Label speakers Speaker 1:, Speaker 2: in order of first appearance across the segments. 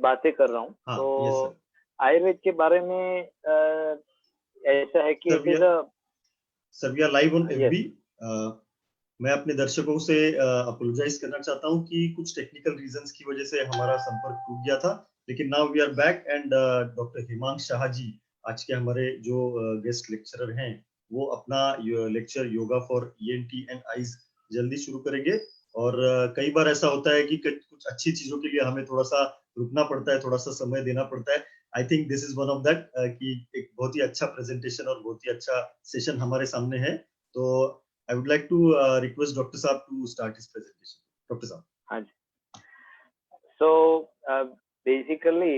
Speaker 1: बातें कर रहा हूँ।
Speaker 2: हाँ,
Speaker 1: तो
Speaker 2: यस सर।
Speaker 1: आयुर्वेद के बारे में ऐसा है कि it is
Speaker 2: sir we are live on
Speaker 1: yes.
Speaker 2: FB. मैं अपने दर्शकों से अपोलोजाइज करना चाहता हूँ कि कुछ टेक्निकल रीजंस की वजह से हमारा संपर्क टूट गया था, लेकिन now we are back and doctor Himansh Shah ji आज के हमारे जो गेस्ट लेक्चरर हैं वो अपना lecture yoga for ENT and eyes जल्दी शुरू करेंगे। और कई बार ऐसा होता है कि कुछ अच्छी चीजों के लिए हमें थोड़ा सा रुकना पड़ता है, थोड़ा सा समय देना पड़ता है। I think this is one of that कि एक बहुत ही अच्छा प्रेजेंटेशन और बहुत ही अच्छा सेशन हमारे सामने है। तो I would like to request Dr. Saab to start his presentation. Dr. Saab.
Speaker 1: हाँ जी। सो बेसिकली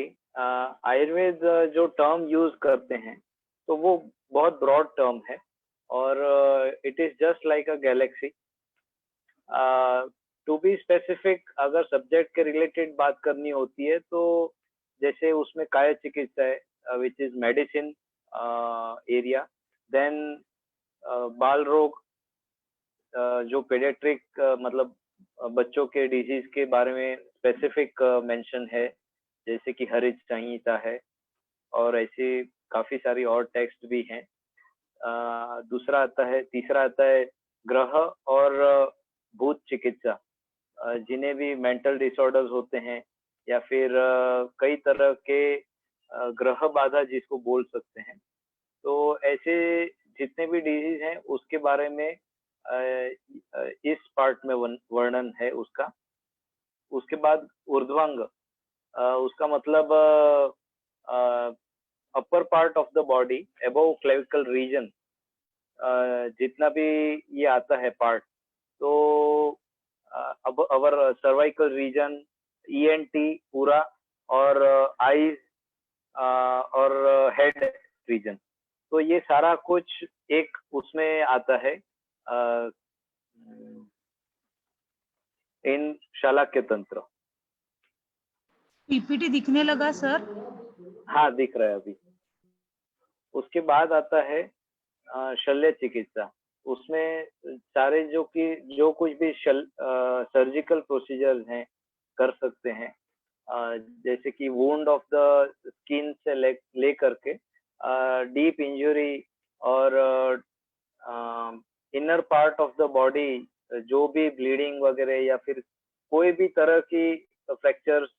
Speaker 1: आयुर्वेद जो टर्म यूज करते हैं तो वो बहुत ब्रॉड टर्म है और it is just like a galaxy. To be specific, अगर सब्जेक्ट के रिलेटेड बात करनी होती है तो जैसे उसमें काय चिकित्सा है which is medicine area, then बाल रोग जो पेडियाट्रिक मतलब बच्चों के डिजीज के बारे में स्पेसिफिक मेंशन है, जैसे कि हरित संहिता है और ऐसे काफी सारी और टेक्स्ट भी हैं। दूसरा आता है, तीसरा आता है ग्रह और भूत चिकित्सा, जिन्हें भी मेंटल डिसऑर्डर्स होते हैं या फिर कई तरह के ग्रह बाधा जिसको बोल सकते हैं, तो ऐसे जितने भी डिजीज हैं उसके बारे में इस पार्ट में वर्णन है उसका। उसके बाद ऊर्ध्वांग, उसका मतलब upper part of the body above clavicle region, जितना भी ये आता है पार्ट, तो अब अवर सर्वाइकल रीजन, ईएनटी पूरा, और आईज और हेड रीजन, तो ये सारा कुछ एक उसमें आता है इन शालाक्य तंत्र।
Speaker 3: पीपीटी दिखने लगा सर?
Speaker 1: हाँ, दिख रहा है अभी। उसके बाद आता है शल्य चिकित्सा। उसमें सारे जो कुछ भी सर्जिकल प्रोसीजर्स हैं कर सकते हैं, जैसे कि वुंड ऑफ द स्किन से ले करके डीप इंजरी और inner part of the body जो भी ब्लीडिंग वगैरह या फिर कोई भी तरह की फ्रैक्चर्स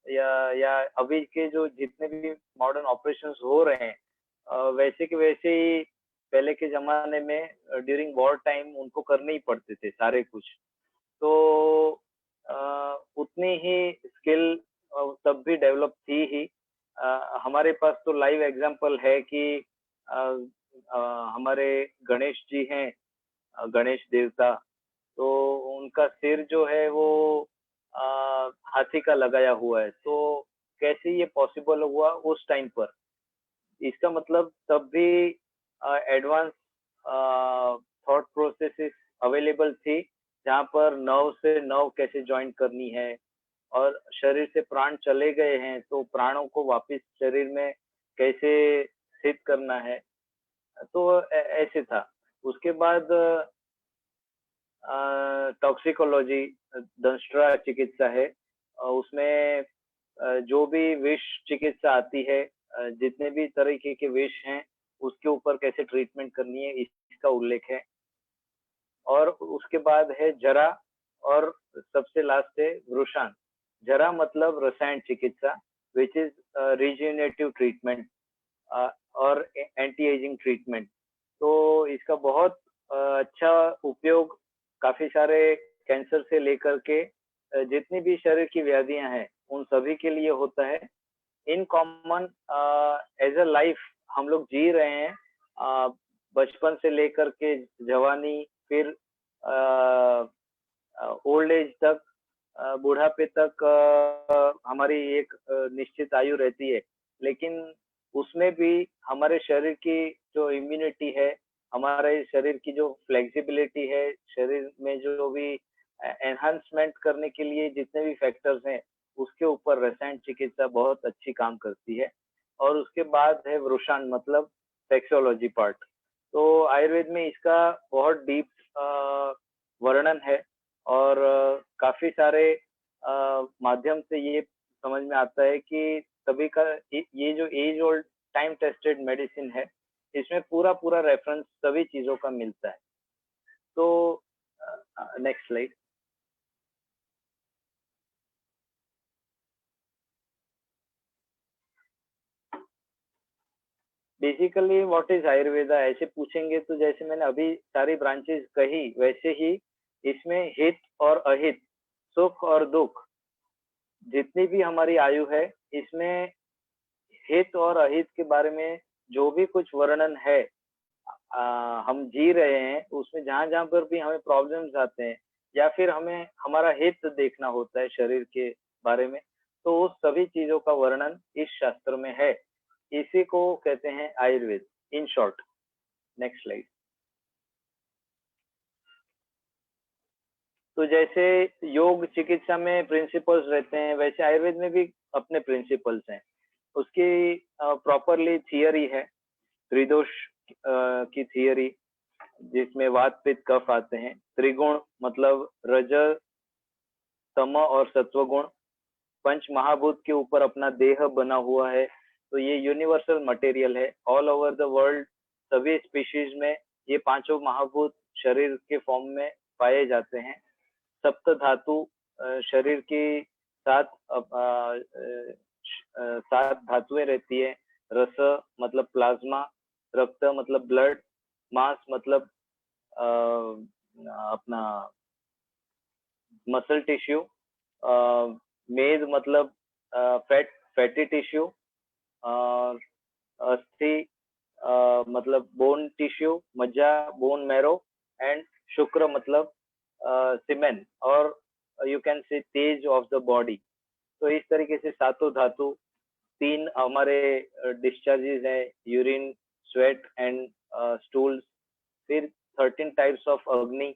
Speaker 1: या अभी के जो जितने भी मॉडर्न ऑपरेशंस हो रहे हैं वैसे के वैसे ही पहले के जमाने में ड्यूरिंग वॉर टाइम उनको करने ही पड़ते थे सारे कुछ। तो उतनी ही स्किल तब भी डेवलप थी ही। हमारे पास तो लाइव एग्जांपल है कि हमारे गणेश जी हैं, गणेश देवता, तो उनका सिर जो है वो हाथी का लगाया हुआ है। तो कैसे ये पॉसिबल हुआ उस टाइम पर? इसका मतलब तब भी एडवांस थॉट प्रोसेसेस अवेलेबल थी, जहाँ पर नर्व से नर्व कैसे ज्वाइन करनी है, और शरीर से प्राण चले गए हैं तो प्राणों को वापस शरीर में कैसे स्थित करना है, तो ऐसे था। उसके बाद टॉक्सिकोलॉजी, दंष्ट्रा चिकित्सा है, उसमें जो भी विष चिकित्सा आती है, जितने भी तरीके के विष हैं उसके ऊपर कैसे ट्रीटमेंट करनी है इसका उल्लेख है। और उसके बाद है जरा, और सबसे लास्ट है वृषान। जरा मतलब रसायन चिकित्सा विच इज रिजेनरेटिव ट्रीटमेंट और एंटी एजिंग ट्रीटमेंट। तो इसका बहुत अच्छा उपयोग काफी सारे कैंसर से लेकर के जितनी भी शरीर की व्याधियां हैं उन सभी के लिए होता है। In common as a life हम लोग जी रहे हैं, बचपन से लेकर के जवानी, फिर ओल्ड एज तक, बुढ़ापे तक हमारी एक निश्चित आयु रहती है, लेकिन उसमें भी हमारे शरीर की जो इम्यूनिटी है, हमारे शरीर की जो फ्लेक्सिबिलिटी है, शरीर में जो भी एनहांसमेंट करने के लिए जितने भी फैक्टर्स हैं उसके ऊपर रसायन चिकित्सा बहुत अच्छी काम करती है। और उसके बाद है वृषान मतलब सेक्सोलॉजी पार्ट। तो आयुर्वेद में इसका बहुत डीप वर्णन है और काफी सारे माध्यम से ये समझ में आता है कि सभी का ये जो age old time tested medicine है, इसमें पूरा पूरा रेफरेंस सभी चीजों का मिलता है। तो next slide. Basically what is Ayurveda ऐसे पूछेंगे तो जैसे मैंने अभी सारी ब्रांचेस कही वैसे ही इसमें हित और अहित, सुख और दुख, जितनी भी हमारी आयु है इसमें हित और अहित के बारे में जो भी कुछ वर्णन है, हम जी रहे हैं उसमें जहां जहां पर भी हमें प्रॉब्लम्स आते हैं या फिर हमें हमारा हित देखना होता है शरीर के बारे में, तो उस सभी चीजों का वर्णन इस शास्त्र में है। इसी को कहते हैं Ayurveda in short. Next slide. तो जैसे योग चिकित्सा में प्रिंसिपल्स रहते हैं वैसे आयुर्वेद में भी अपने प्रिंसिपल्स हैं। उसकी प्रॉपरली थियरी है, त्रिदोष की थियरी, जिसमें वात पित्त कफ आते हैं। त्रिगुण मतलब रज तम और सत्व गुण। पंच महाभूत के ऊपर अपना देह बना हुआ है, तो ये यूनिवर्सल मटेरियल है। ऑल ओवर द वर्ल्ड सभी स्पीशीज में ये पांचों महाभूत शरीर के फॉर्म में पाए जाते हैं। सप्त धातु शरीर की सात सात धातुएं रहती है। रस मतलब प्लाज्मा, रक्त मतलब ब्लड, मांस मतलब अपना मसल टिश्यू, मेद मतलब फैटी टिश्यू, और अस्थि मतलब बोन टिश्यू, मज्जा बोन मैरो, एंड शुक्र मतलब सीमेन और you can say Tej of the body. तो इस तरीके से सातों धातु, तीन हमारे डिस्चार्जेस है, यूरिन, स्वेट एंड स्टूल्स। फिर 13 टाइप्स ऑफ अग्नि।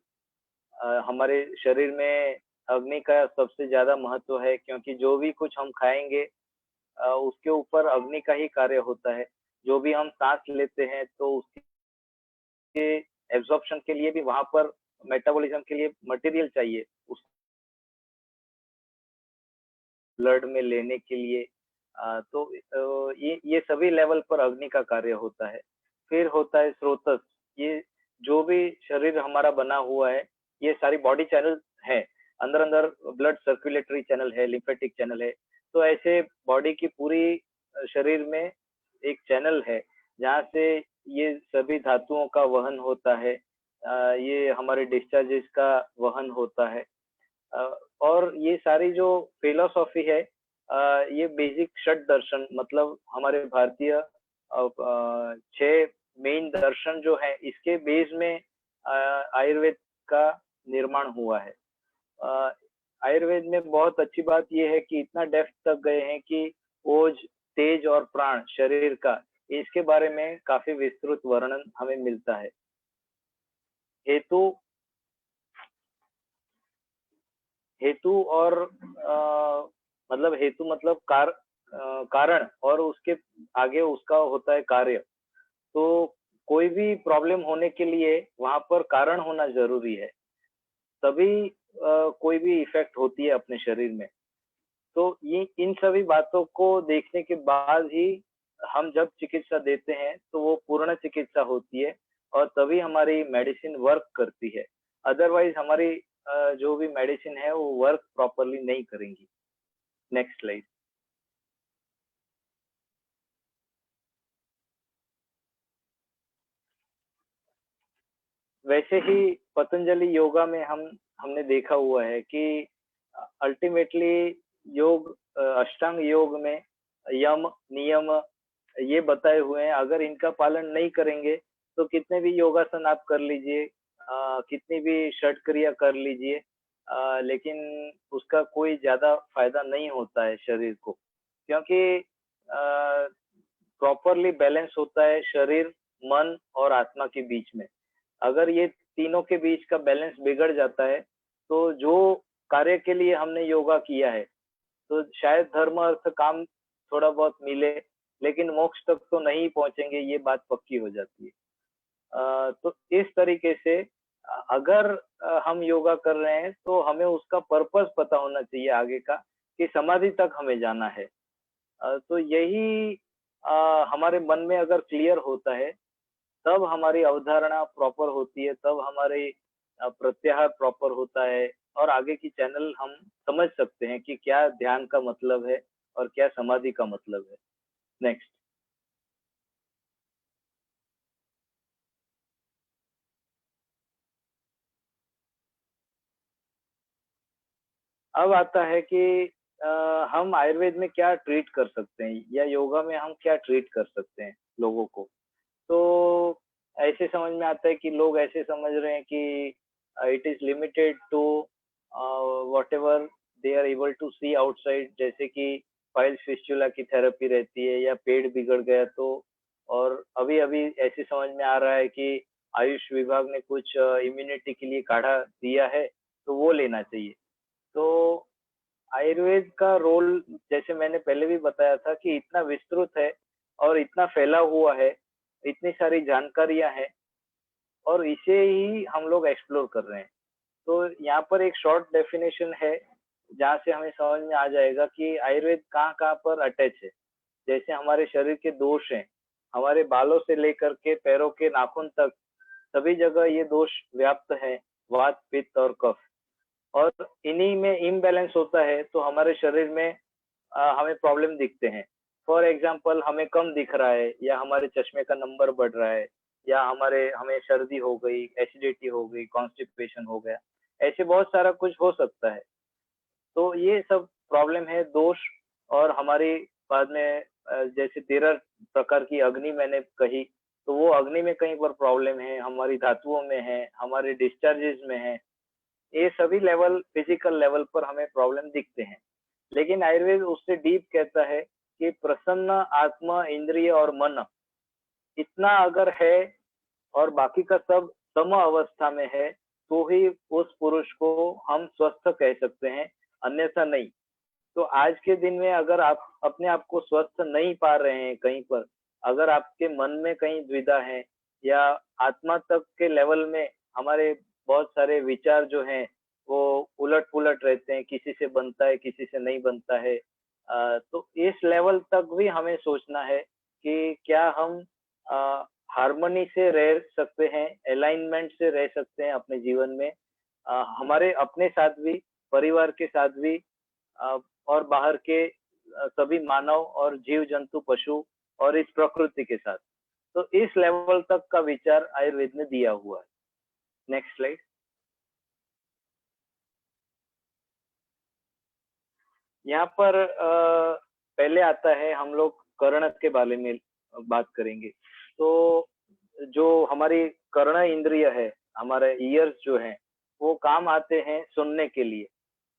Speaker 1: हमारे शरीर में अग्नि का सबसे ज्यादा महत्व है, क्योंकि जो भी कुछ हम खाएंगे उसके ऊपर अग्नि का ही कार्य होता है। जो भी हम सांस लेते हैं तो उसके एब्जॉर्प्शन के लिए भी वहां पर मेटाबॉलिज्म के लिए मटेरियल चाहिए, उस ब्लड में लेने के लिए। तो ये सभी लेवल पर अग्नि का कार्य होता है। फिर होता है स्रोतस। ये जो भी शरीर हमारा बना हुआ है, ये सारी बॉडी चैनल है। अंदर अंदर ब्लड सर्कुलेटरी चैनल है, लिम्फेटिक चैनल है। तो ऐसे बॉडी की पूरी शरीर में एक चैनल है जहाँ से ये सभी धातुओं का वहन होता है। ये हमारे डिस्चार्जेस का वहन होता है। और ये सारी जो फिलोसॉफी है, ये बेसिक षट दर्शन मतलब हमारे भारतीय 6 मेन दर्शन जो है इसके बेस में आयुर्वेद का निर्माण हुआ है। आयुर्वेद में बहुत अच्छी बात यह है कि इतना डेप्थ तक गए हैं कि ओज, तेज और प्राण शरीर का, इसके बारे में काफी विस्तृत वर्णन हमें मिलता है। हेतु हेतु और मतलब हेतु मतलब कारण, और उसके आगे उसका होता है कार्य। तो कोई भी प्रॉब्लम होने के लिए वहां पर कारण होना जरूरी है, तभी कोई भी इफेक्ट होती है अपने शरीर में। तो ये इन सभी बातों को देखने के बाद ही हम जब चिकित्सा देते हैं तो वो पूर्ण चिकित्सा होती है, और तभी हमारी मेडिसिन वर्क करती है। अदरवाइज हमारी जो भी मेडिसिन है वो वर्क प्रॉपरली नहीं करेंगी। Next slide. वैसे ही पतंजलि योगा में हमने देखा हुआ है कि अल्टीमेटली योग, अष्टांग योग में यम नियम ये बताए हुए हैं। अगर इनका पालन नहीं करेंगे तो कितने भी योगासन आप कर लीजिए, कितनी भी षट क्रिया कर लीजिए, लेकिन उसका कोई ज्यादा फायदा नहीं होता है शरीर को, क्योंकि प्रॉपरली बैलेंस होता है शरीर, मन और आत्मा के बीच में। अगर ये तीनों के बीच का बैलेंस बिगड़ जाता है तो जो कार्य के लिए हमने योगा किया है, तो शायद धर्म अर्थ काम थोड़ा बहुत मिले, लेकिन मोक्ष तक तो नहीं पहुंचेंगे, ये बात पक्की हो जाती है। तो इस तरीके से अगर हम योगा कर रहे हैं तो हमें उसका पर्पस पता होना चाहिए आगे का, कि समाधि तक हमें जाना है। तो यही हमारे मन में अगर क्लियर होता है, तब हमारी अवधारणा प्रॉपर होती है, तब हमारी प्रत्याहार प्रॉपर होता है और आगे की चैनल हम समझ सकते हैं कि क्या ध्यान का मतलब है और क्या समाधि का मतलब है। नेक्स्ट। अब आता है कि हम आयुर्वेद में क्या ट्रीट कर सकते हैं या योगा में हम क्या ट्रीट कर सकते हैं लोगों को। तो ऐसे समझ में आता है कि लोग ऐसे समझ रहे हैं कि it is limited to whatever they are able to see outside, जैसे कि फाइल्स फिस्टुला की थेरेपी रहती है या पेट बिगड़ गया तो। और अभी अभी ऐसे समझ में आ रहा है कि आयुष विभाग ने कुछ इम्यूनिटी के लिए काढ़ा दिया है, तो वो लेना चाहिए। तो आयुर्वेद का रोल, जैसे मैंने पहले भी बताया था, कि इतना विस्तृत है और इतना फैला हुआ है, इतनी सारी जानकारियां हैं और इसे ही हम लोग एक्सप्लोर कर रहे हैं। तो यहाँ पर एक शॉर्ट डेफिनेशन है जहाँ से हमें समझ में आ जाएगा कि आयुर्वेद कहाँ कहाँ पर अटैच है। जैसे हमारे शरीर के दोष हैं, हमारे बालों से लेकर के पैरों के नाखून तक सभी जगह ये दोष व्याप्त है, वात पित्त और कफ। और इन्हीं में इम्बैलेंस होता है तो हमारे शरीर में हमें प्रॉब्लम दिखते हैं। फॉर एग्जाम्पल, हमें कम दिख रहा है या हमारे चश्मे का नंबर बढ़ रहा है या हमें सर्दी हो गई, एसिडिटी हो गई, कॉन्स्टिपेशन हो गया, ऐसे बहुत सारा कुछ हो सकता है। तो ये सब प्रॉब्लम है, दोष। और हमारी बाद में जैसे 13 प्रकार की अग्नि मैंने कही, तो वो अग्नि में कहीं पर प्रॉब्लम है, हमारी धातुओं में है, हमारे डिस्चार्जेस में है। ये सभी लेवल, फिजिकल लेवल पर हमें प्रॉब्लम दिखते हैं। लेकिन आयुर्वेद उससे डीप कहता है कि प्रसन्न आत्मा, इंद्रिय और मन इतना अगर है और बाकी का सब सम अवस्था में है, तो ही उस पुरुष को हम स्वस्थ कह सकते हैं, अन्यथा नहीं। तो आज के दिन में अगर आप अपने आप को स्वस्थ नहीं पा रहे हैं कहीं पर, अगर आपके मन में कहीं द्विधा है या आत्मा तक के लेवल में हमारे बहुत सारे विचार जो हैं वो उलट पुलट रहते हैं, किसी से बनता है किसी से नहीं बनता है, तो इस लेवल तक भी हमें सोचना है कि क्या हम हार्मनी से रह सकते हैं, अलाइनमेंट से रह सकते हैं अपने जीवन में, हमारे अपने साथ भी, परिवार के साथ भी, अ, और बाहर के सभी मानव और जीव जंतु पशु और इस प्रकृति के साथ। तो इस लेवल तक का विचार आयुर्वेद ने दिया हुआ है। Next slide. यहाँ पर पहले आता है, हम लोग कर्ण के बारे में बात करेंगे। तो जो हमारी कर्ण इंद्रिय है, हमारे ईयर्स जो हैं, वो काम आते हैं सुनने के लिए।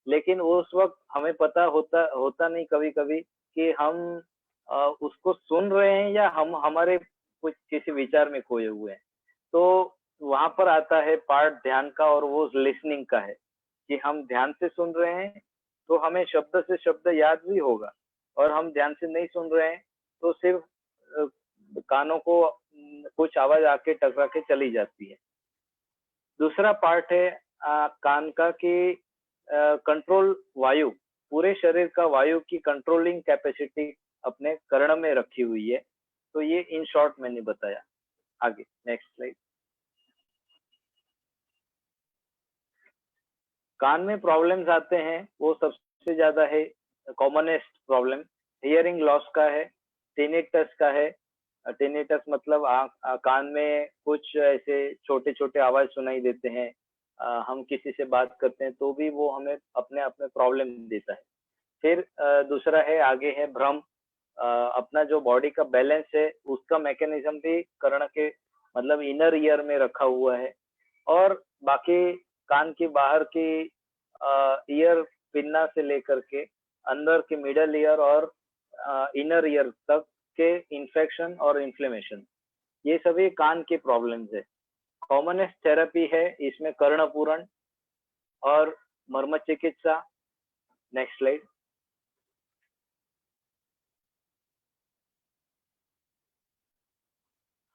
Speaker 1: लेकिन उस वक्त हमें पता होता होता नहीं कभी कभी कि हम उसको सुन रहे हैं या हम हमारे कुछ किसी विचार में खोए हुए हैं। तो वहां पर आता है पार्ट ध्यान का, और वो लिसनिंग का है कि हम ध्यान से सुन रहे हैं तो हमें शब्द से शब्द याद भी होगा, और हम ध्यान से नहीं सुन रहे हैं तो सिर्फ अ, कानों को कुछ आवाज आके टकरा के चली जाती है। दूसरा पार्ट है कान का, कि कंट्रोल वायु, पूरे शरीर का वायु की कंट्रोलिंग कैपेसिटी अपने कर्ण में रखी हुई है। तो ये इन शॉर्ट मैंने बताया। आगे नेक्स्ट स्लाइड। कान में प्रॉब्लम्स आते हैं, वो सबसे ज्यादा है कॉमनेस्ट प्रॉब्लम हियरिंग लॉस का है, टिनिटस का है। टिनिटस मतलब कान में कुछ ऐसे छोटे छोटे आवाज सुनाई देते हैं, हम किसी से बात करते हैं तो भी वो हमें अपने आप में प्रॉब्लम देता है। फिर दूसरा है, आगे है भ्रम। अपना जो बॉडी का बैलेंस है उसका मैकेनिज्म भी कर्ण के मतलब इनर ईयर में रखा हुआ है। और बाकी कान की बाहर की ईयर पिन्ना से लेकर के अंदर के मिडल ईयर और इनर ईयर तक के इंफेक्शन और इन्फ्लेमेशन, ये सभी कान की प्रॉब्लम्स है। कॉमनेस्ट थेरेपी है इसमें कर्णपूरण और मर्म चिकित्सा। Next slide.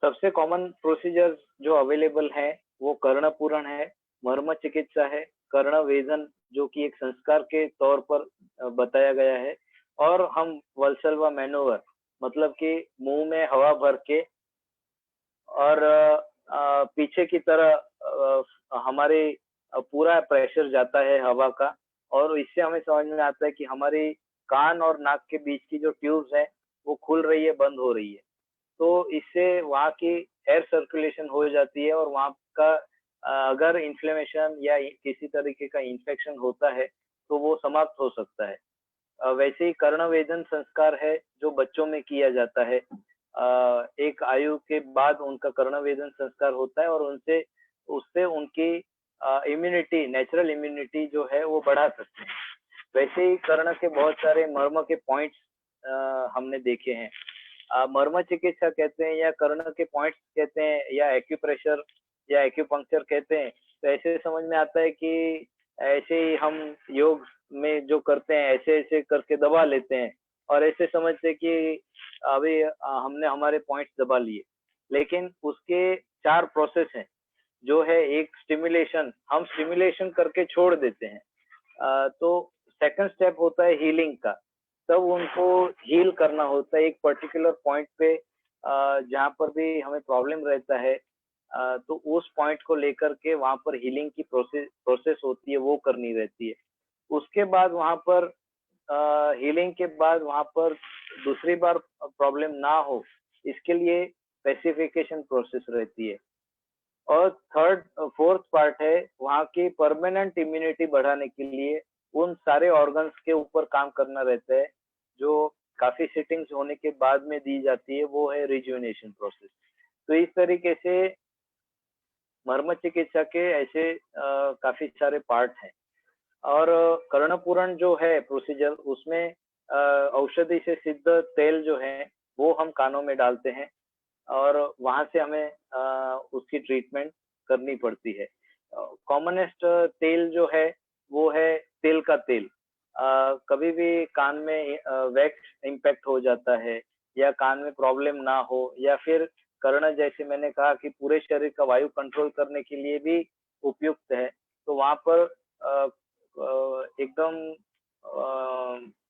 Speaker 1: सबसे कॉमन प्रोसीजर जो अवेलेबल है वो कर्णपूरण है, मर्म चिकित्सा है, कर्णवेधन जो कि एक संस्कार के तौर पर बताया गया है। और हम वल्सलवा मैनोवर मतलब कि मुंह में हवा भर के और पीछे की तरह हमारे पूरा प्रेशर जाता है हवा का, और इससे हमें समझ में आता है कि हमारी कान और नाक के बीच की जो ट्यूब्स है वो खुल रही है, बंद हो रही है। तो इससे वहाँ की एयर सर्कुलेशन हो जाती है और वहाँ का अगर इन्फ्लेमेशन या किसी तरीके का इन्फेक्शन होता है तो वो समाप्त हो सकता है। वैसे ही कर्णवेधन संस्कार है जो बच्चों में किया जाता है। एक आयु के बाद उनका कर्णवेधन संस्कार होता है और उनसे उससे उनकी इम्यूनिटी, नेचुरल इम्यूनिटी जो है वो बढ़ा सकते हैं। वैसे ही कर्ण के बहुत सारे मर्म के पॉइंट्स हमने देखे हैं। मर्म चिकित्सा कहते हैं या कर्ण के पॉइंट्स कहते हैं या एक्यूप्रेशर या एक्यूपंक्चर कहते हैं। तो ऐसे समझ में आता है कि ऐसे ही हम योग में जो करते हैं ऐसे ऐसे करके दबा लेते हैं और ऐसे समझते हैं कि अभी हमने हमारे पॉइंट्स दबा लिए, लेकिन उसके 4 प्रोसेस हैं। जो है एक स्टिमुलेशन, हम स्टिमुलेशन करके छोड़ देते हैं। तो सेकंड स्टेप होता है हीलिंग का। तब उनको हील करना होता है एक पर्टिकुलर पॉइंट पे, जहाँ पर भी हमें प्रॉब्लम रहता है, तो उस पॉइंट को लेकर के वहाँ पर हीलिंग की प्रोसेस प्रोसेस होती है, वो करनी रहती है। उसके बाद वहाँ पर हीलिंग के बाद वहाँ पर दूसरी बार प्रॉब्लम ना हो, इसके लिए पेसिफिकेशन प्रोसेस रहती है। और थर्ड फोर्थ पार्ट है वहाँ की परमानेंट इम्यूनिटी बढ़ाने के लिए उन सारे ऑर्गन्स के ऊपर काम करना रहता है, जो काफी सिटिंग्स होने के बाद में दी जाती है, वो है रिजुविनेशन प्रोसेस। तो इस तरीके से मर्म चिकित्सा के ऐसे काफी सारे पार्ट हैं। और कर्णपूरण जो है प्रोसीजर, उसमें औषधि से सिद्ध तेल जो है वो हम कानों में डालते हैं और वहां से हमें उसकी ट्रीटमेंट करनी पड़ती है। कॉमनेस्ट तेल जो है वो है तिल का तेल। कभी भी कान में वैक्स इम्पैक्ट हो जाता है या कान में प्रॉब्लम ना हो, या फिर कर्ण जैसे मैंने कहा कि पूरे शरीर का वायु कंट्रोल करने के लिए भी उपयुक्त है, तो वहां पर एकदम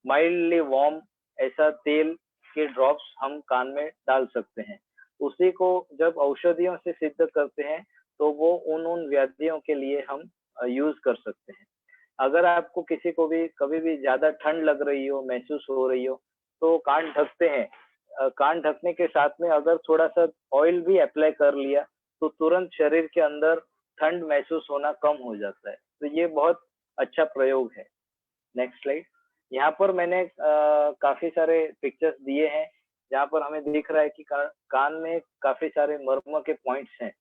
Speaker 1: माइल्डली वार्म ऐसा तेल के ड्रॉप्स हम कान में डाल सकते हैं। उसी को जब औषधियों से सिद्ध करते हैं तो वो उन उन व्याधियों के लिए हम यूज कर सकते हैं। अगर आपको किसी को भी कभी भी ज्यादा ठंड लग रही हो, महसूस हो रही हो, तो कान ढकते हैं। कान ढकने के साथ में अगर थोड़ा सा ऑयल भी अप्लाई कर लिया तो तुरंत शरीर के अंदर ठंड महसूस होना कम हो जाता है। तो ये बहुत अच्छा प्रयोग है। Next slide. यहाँ पर मैंने काफी सारे पिक्चर्स दिए हैं जहाँ पर हमें दिख रहा है कि कान में काफी सारे मर्म के पॉइंट्स हैं।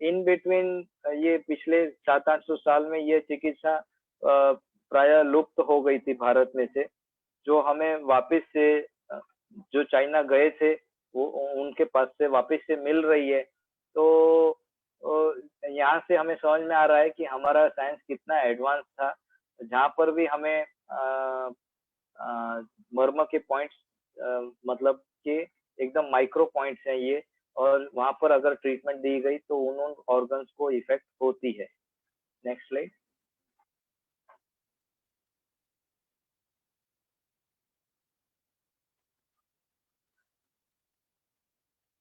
Speaker 1: इन बिटवीन ये पिछले 700-800 साल में ये चिकित्सा प्राय लुप्त हो गई थी भारत में से, जो हमें वापस से जो चाइना गए थे वो उनके पास से वापस से मिल रही है। तो यहाँ से हमें समझ में आ रहा है कि हमारा साइंस कितना एडवांस था, जहाँ पर भी हमें मर्म के पॉइंट्स मतलब कि एकदम माइक्रो पॉइंट्स हैं ये, और वहां पर अगर ट्रीटमेंट दी गई तो उन ऑर्गन्स को इफेक्ट होती है। Next slide.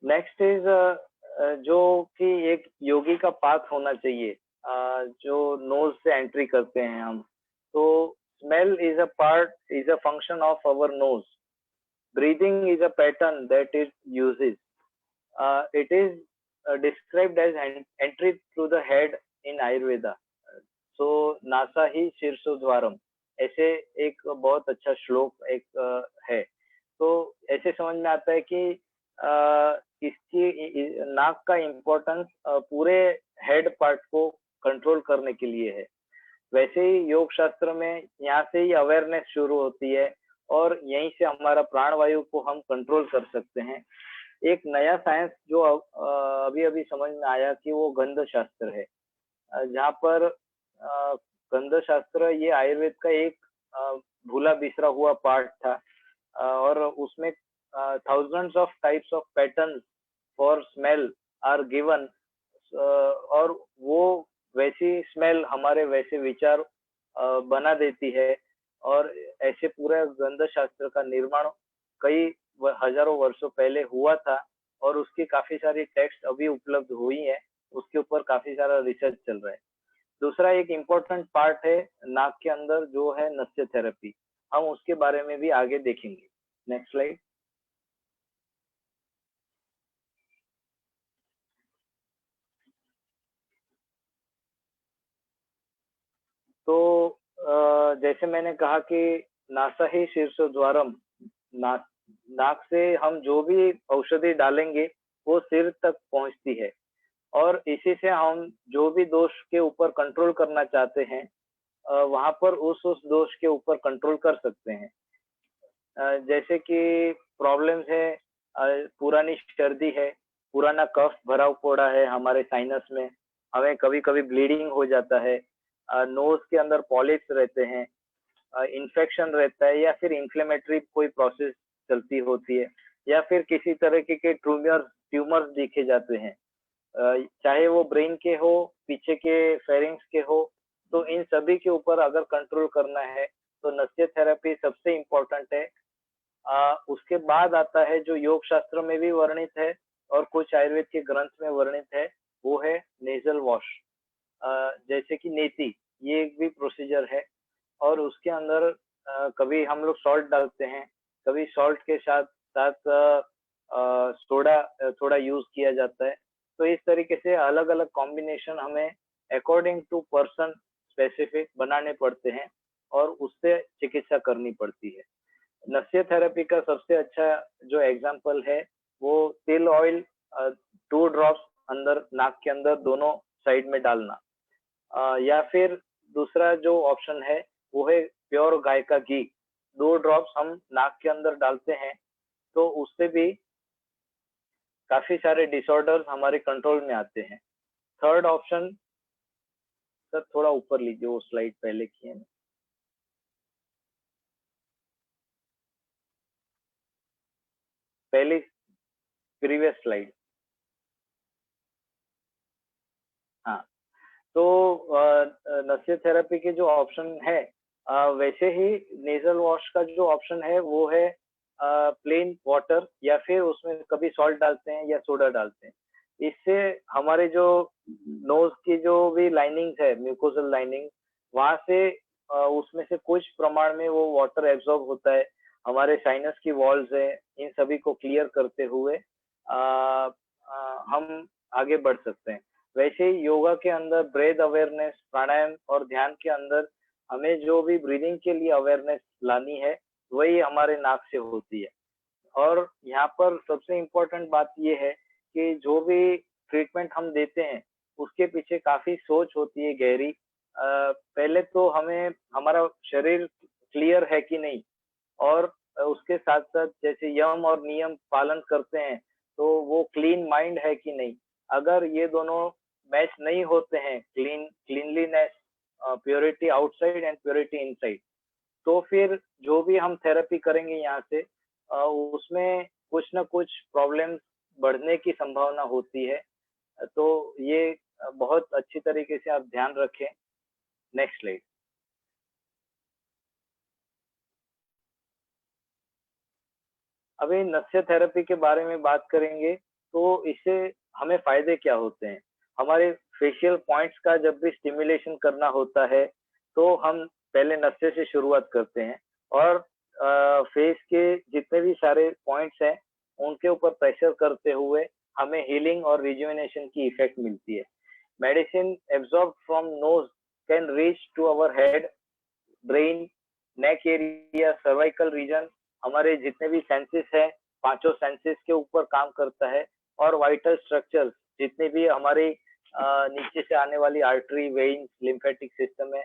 Speaker 1: नेक्स्ट इज जो कि एक योगी का पाथ होना चाहिए, जो नोज से एंट्री करते हैं हम। तो smell is a part, is a function of our nose. Breathing is a pattern that it uses. इट इज described as entry through the head in Ayurveda. सो नासा ही शीर्षोद्वारम, ऐसे एक बहुत अच्छा श्लोक एक है। तो ऐसे समझ में आता है कि इसकी नाक का इम्पोर्टेंस पूरे हेड पार्ट को कंट्रोल करने के लिए है। वैसे ही योग शास्त्र में यहाँ से ही अवेयरनेस शुरू होती है और यहीं से हमारा प्राणवायु को हम कंट्रोल कर सकते हैं। एक नया साइंस जो अभी अभी समझ में आया कि वो गंध शास्त्र है, जहाँ पर गंध शास्त्र ये आयुर्वेद का एक भूला बिसरा हुआ पार्ट था, और उसमें thousands of types of patterns for smell are given, और वो वैसी स्मेल हमारे वैसे विचार बना देती है, और ऐसे पूरा गंध शास्त्र का निर्माण कई हजारों वर्षों पहले हुआ था, और उसकी काफी सारी टेक्स्ट अभी उपलब्ध हुई है, उसके ऊपर काफी सारा रिसर्च चल रहा है। दूसरा एक इम्पोर्टेंट पार्ट है नाक के अंदर जो है नस्य थेरेपी, हम उसके बारे में भी आगे देखेंगे। Next slide. तो जैसे मैंने कहा कि नासा ही शीर्षोद्वारम, नाक नाक से हम जो भी औषधि डालेंगे वो सिर तक पहुंचती है, और इसी से हम जो भी दोष के ऊपर कंट्रोल करना चाहते हैं वहां पर उस दोष के ऊपर कंट्रोल कर सकते हैं। जैसे कि प्रॉब्लम्स है, पुरानी सर्दी है, पुराना कफ भरा पड़ा है हमारे साइनस में, हमें कभी कभी ब्लीडिंग हो जाता है, नोज के अंदर पॉलिप्स रहते हैं, इन्फेक्शन रहता है, या फिर इन्फ्लेमेटरी कोई प्रोसेस चलती होती है, या फिर किसी तरह के ट्यूमर्स दिखे जाते हैं, चाहे वो ब्रेन के हो, पीछे के फेरिंग्स के हो, तो इन सभी के ऊपर अगर कंट्रोल करना है तो नस्य थेरेपी सबसे इम्पोर्टेंट है। उसके बाद आता है जो योग शास्त्र में भी वर्णित है और कुछ आयुर्वेद के ग्रंथ में वर्णित है, वो है नेजल वॉश। जैसे कि नेति, ये एक भी प्रोसीजर है, और उसके अंदर कभी हम लोग सॉल्ट डालते हैं, कभी सॉल्ट के साथ साथ सोडा थोड़ा यूज किया जाता है। तो इस तरीके से अलग अलग कॉम्बिनेशन हमें अकॉर्डिंग टू पर्सन स्पेसिफिक बनाने पड़ते हैं, और उससे चिकित्सा करनी पड़ती है। नस्य थेरेपी का सबसे अच्छा जो एग्जाम्पल है वो तिल ऑयल 2 ड्रॉप्स अंदर नाक के अंदर दोनों साइड में डालना, या फिर दूसरा जो ऑप्शन है वो है प्योर गाय का घी, 2 ड्रॉप्स हम नाक के अंदर डालते हैं, तो उससे भी काफी सारे डिसऑर्डर्स हमारे कंट्रोल में आते हैं। थर्ड ऑप्शन, सर थोड़ा ऊपर लीजिए, वो स्लाइड पहले की है। पहले प्रीवियस स्लाइड। हाँ, तो नस्य थेरेपी के जो ऑप्शन है, वैसे ही नेजल वॉश का जो ऑप्शन है वो है प्लेन वाटर, या फिर उसमें कभी सॉल्ट डालते हैं या सोडा डालते हैं। इससे हमारे जो नोज की जो भी लाइनिंग है, म्यूकोजल लाइनिंग, वहां से उसमें से कुछ प्रमाण में वो वाटर एब्जॉर्ब होता है, हमारे साइनस की वॉल्स है, इन सभी को क्लियर करते हुए हम आगे बढ़ सकते हैं। वैसे ही योगा के अंदर ब्रेथ अवेयरनेस, प्राणायाम और ध्यान के अंदर हमें जो भी ब्रीदिंग के लिए अवेयरनेस लानी है, वही हमारे नाक से होती है। और यहाँ पर सबसे इम्पोर्टेंट बात ये है कि जो भी ट्रीटमेंट हम देते हैं उसके पीछे काफी सोच होती है गहरी। पहले तो हमें हमारा शरीर क्लियर है कि नहीं, और उसके साथ साथ जैसे यम और नियम पालन करते हैं तो वो क्लीन माइंड है कि नहीं। अगर ये दोनों मैच नहीं होते हैं, cleanliness, purity outside and purity inside, तो फिर जो भी हम थेरेपी करेंगे यहाँ से उसमें कुछ ना कुछ प्रॉब्लम्स बढ़ने की संभावना होती है। तो ये बहुत अच्छी तरीके से आप ध्यान रखें। Next slide. अभी नस्य थेरेपी के बारे में बात करेंगे, तो इससे हमें फायदे क्या होते हैं। हमारे फेशियल पॉइंट्स का जब भी स्टिमुलेशन करना होता है तो हम पहले नस्य से शुरुआत करते हैं, और फेस के जितने भी सारे पॉइंट्स हैं उनके ऊपर प्रेशर करते हुए हमें हीलिंग और रिजुविनेशन की इफेक्ट मिलती है। Medicine absorb from nose can reach to our head, brain, neck area, cervical region, हमारे जितने भी सेंसेस है, पांचों सेंसेस के ऊपर काम करता है, और वाइटल स्ट्रक्चर्स जितने भी हमारे नीचे से आने वाली आर्टरी, वेन्स, लिम्फेटिक सिस्टम है,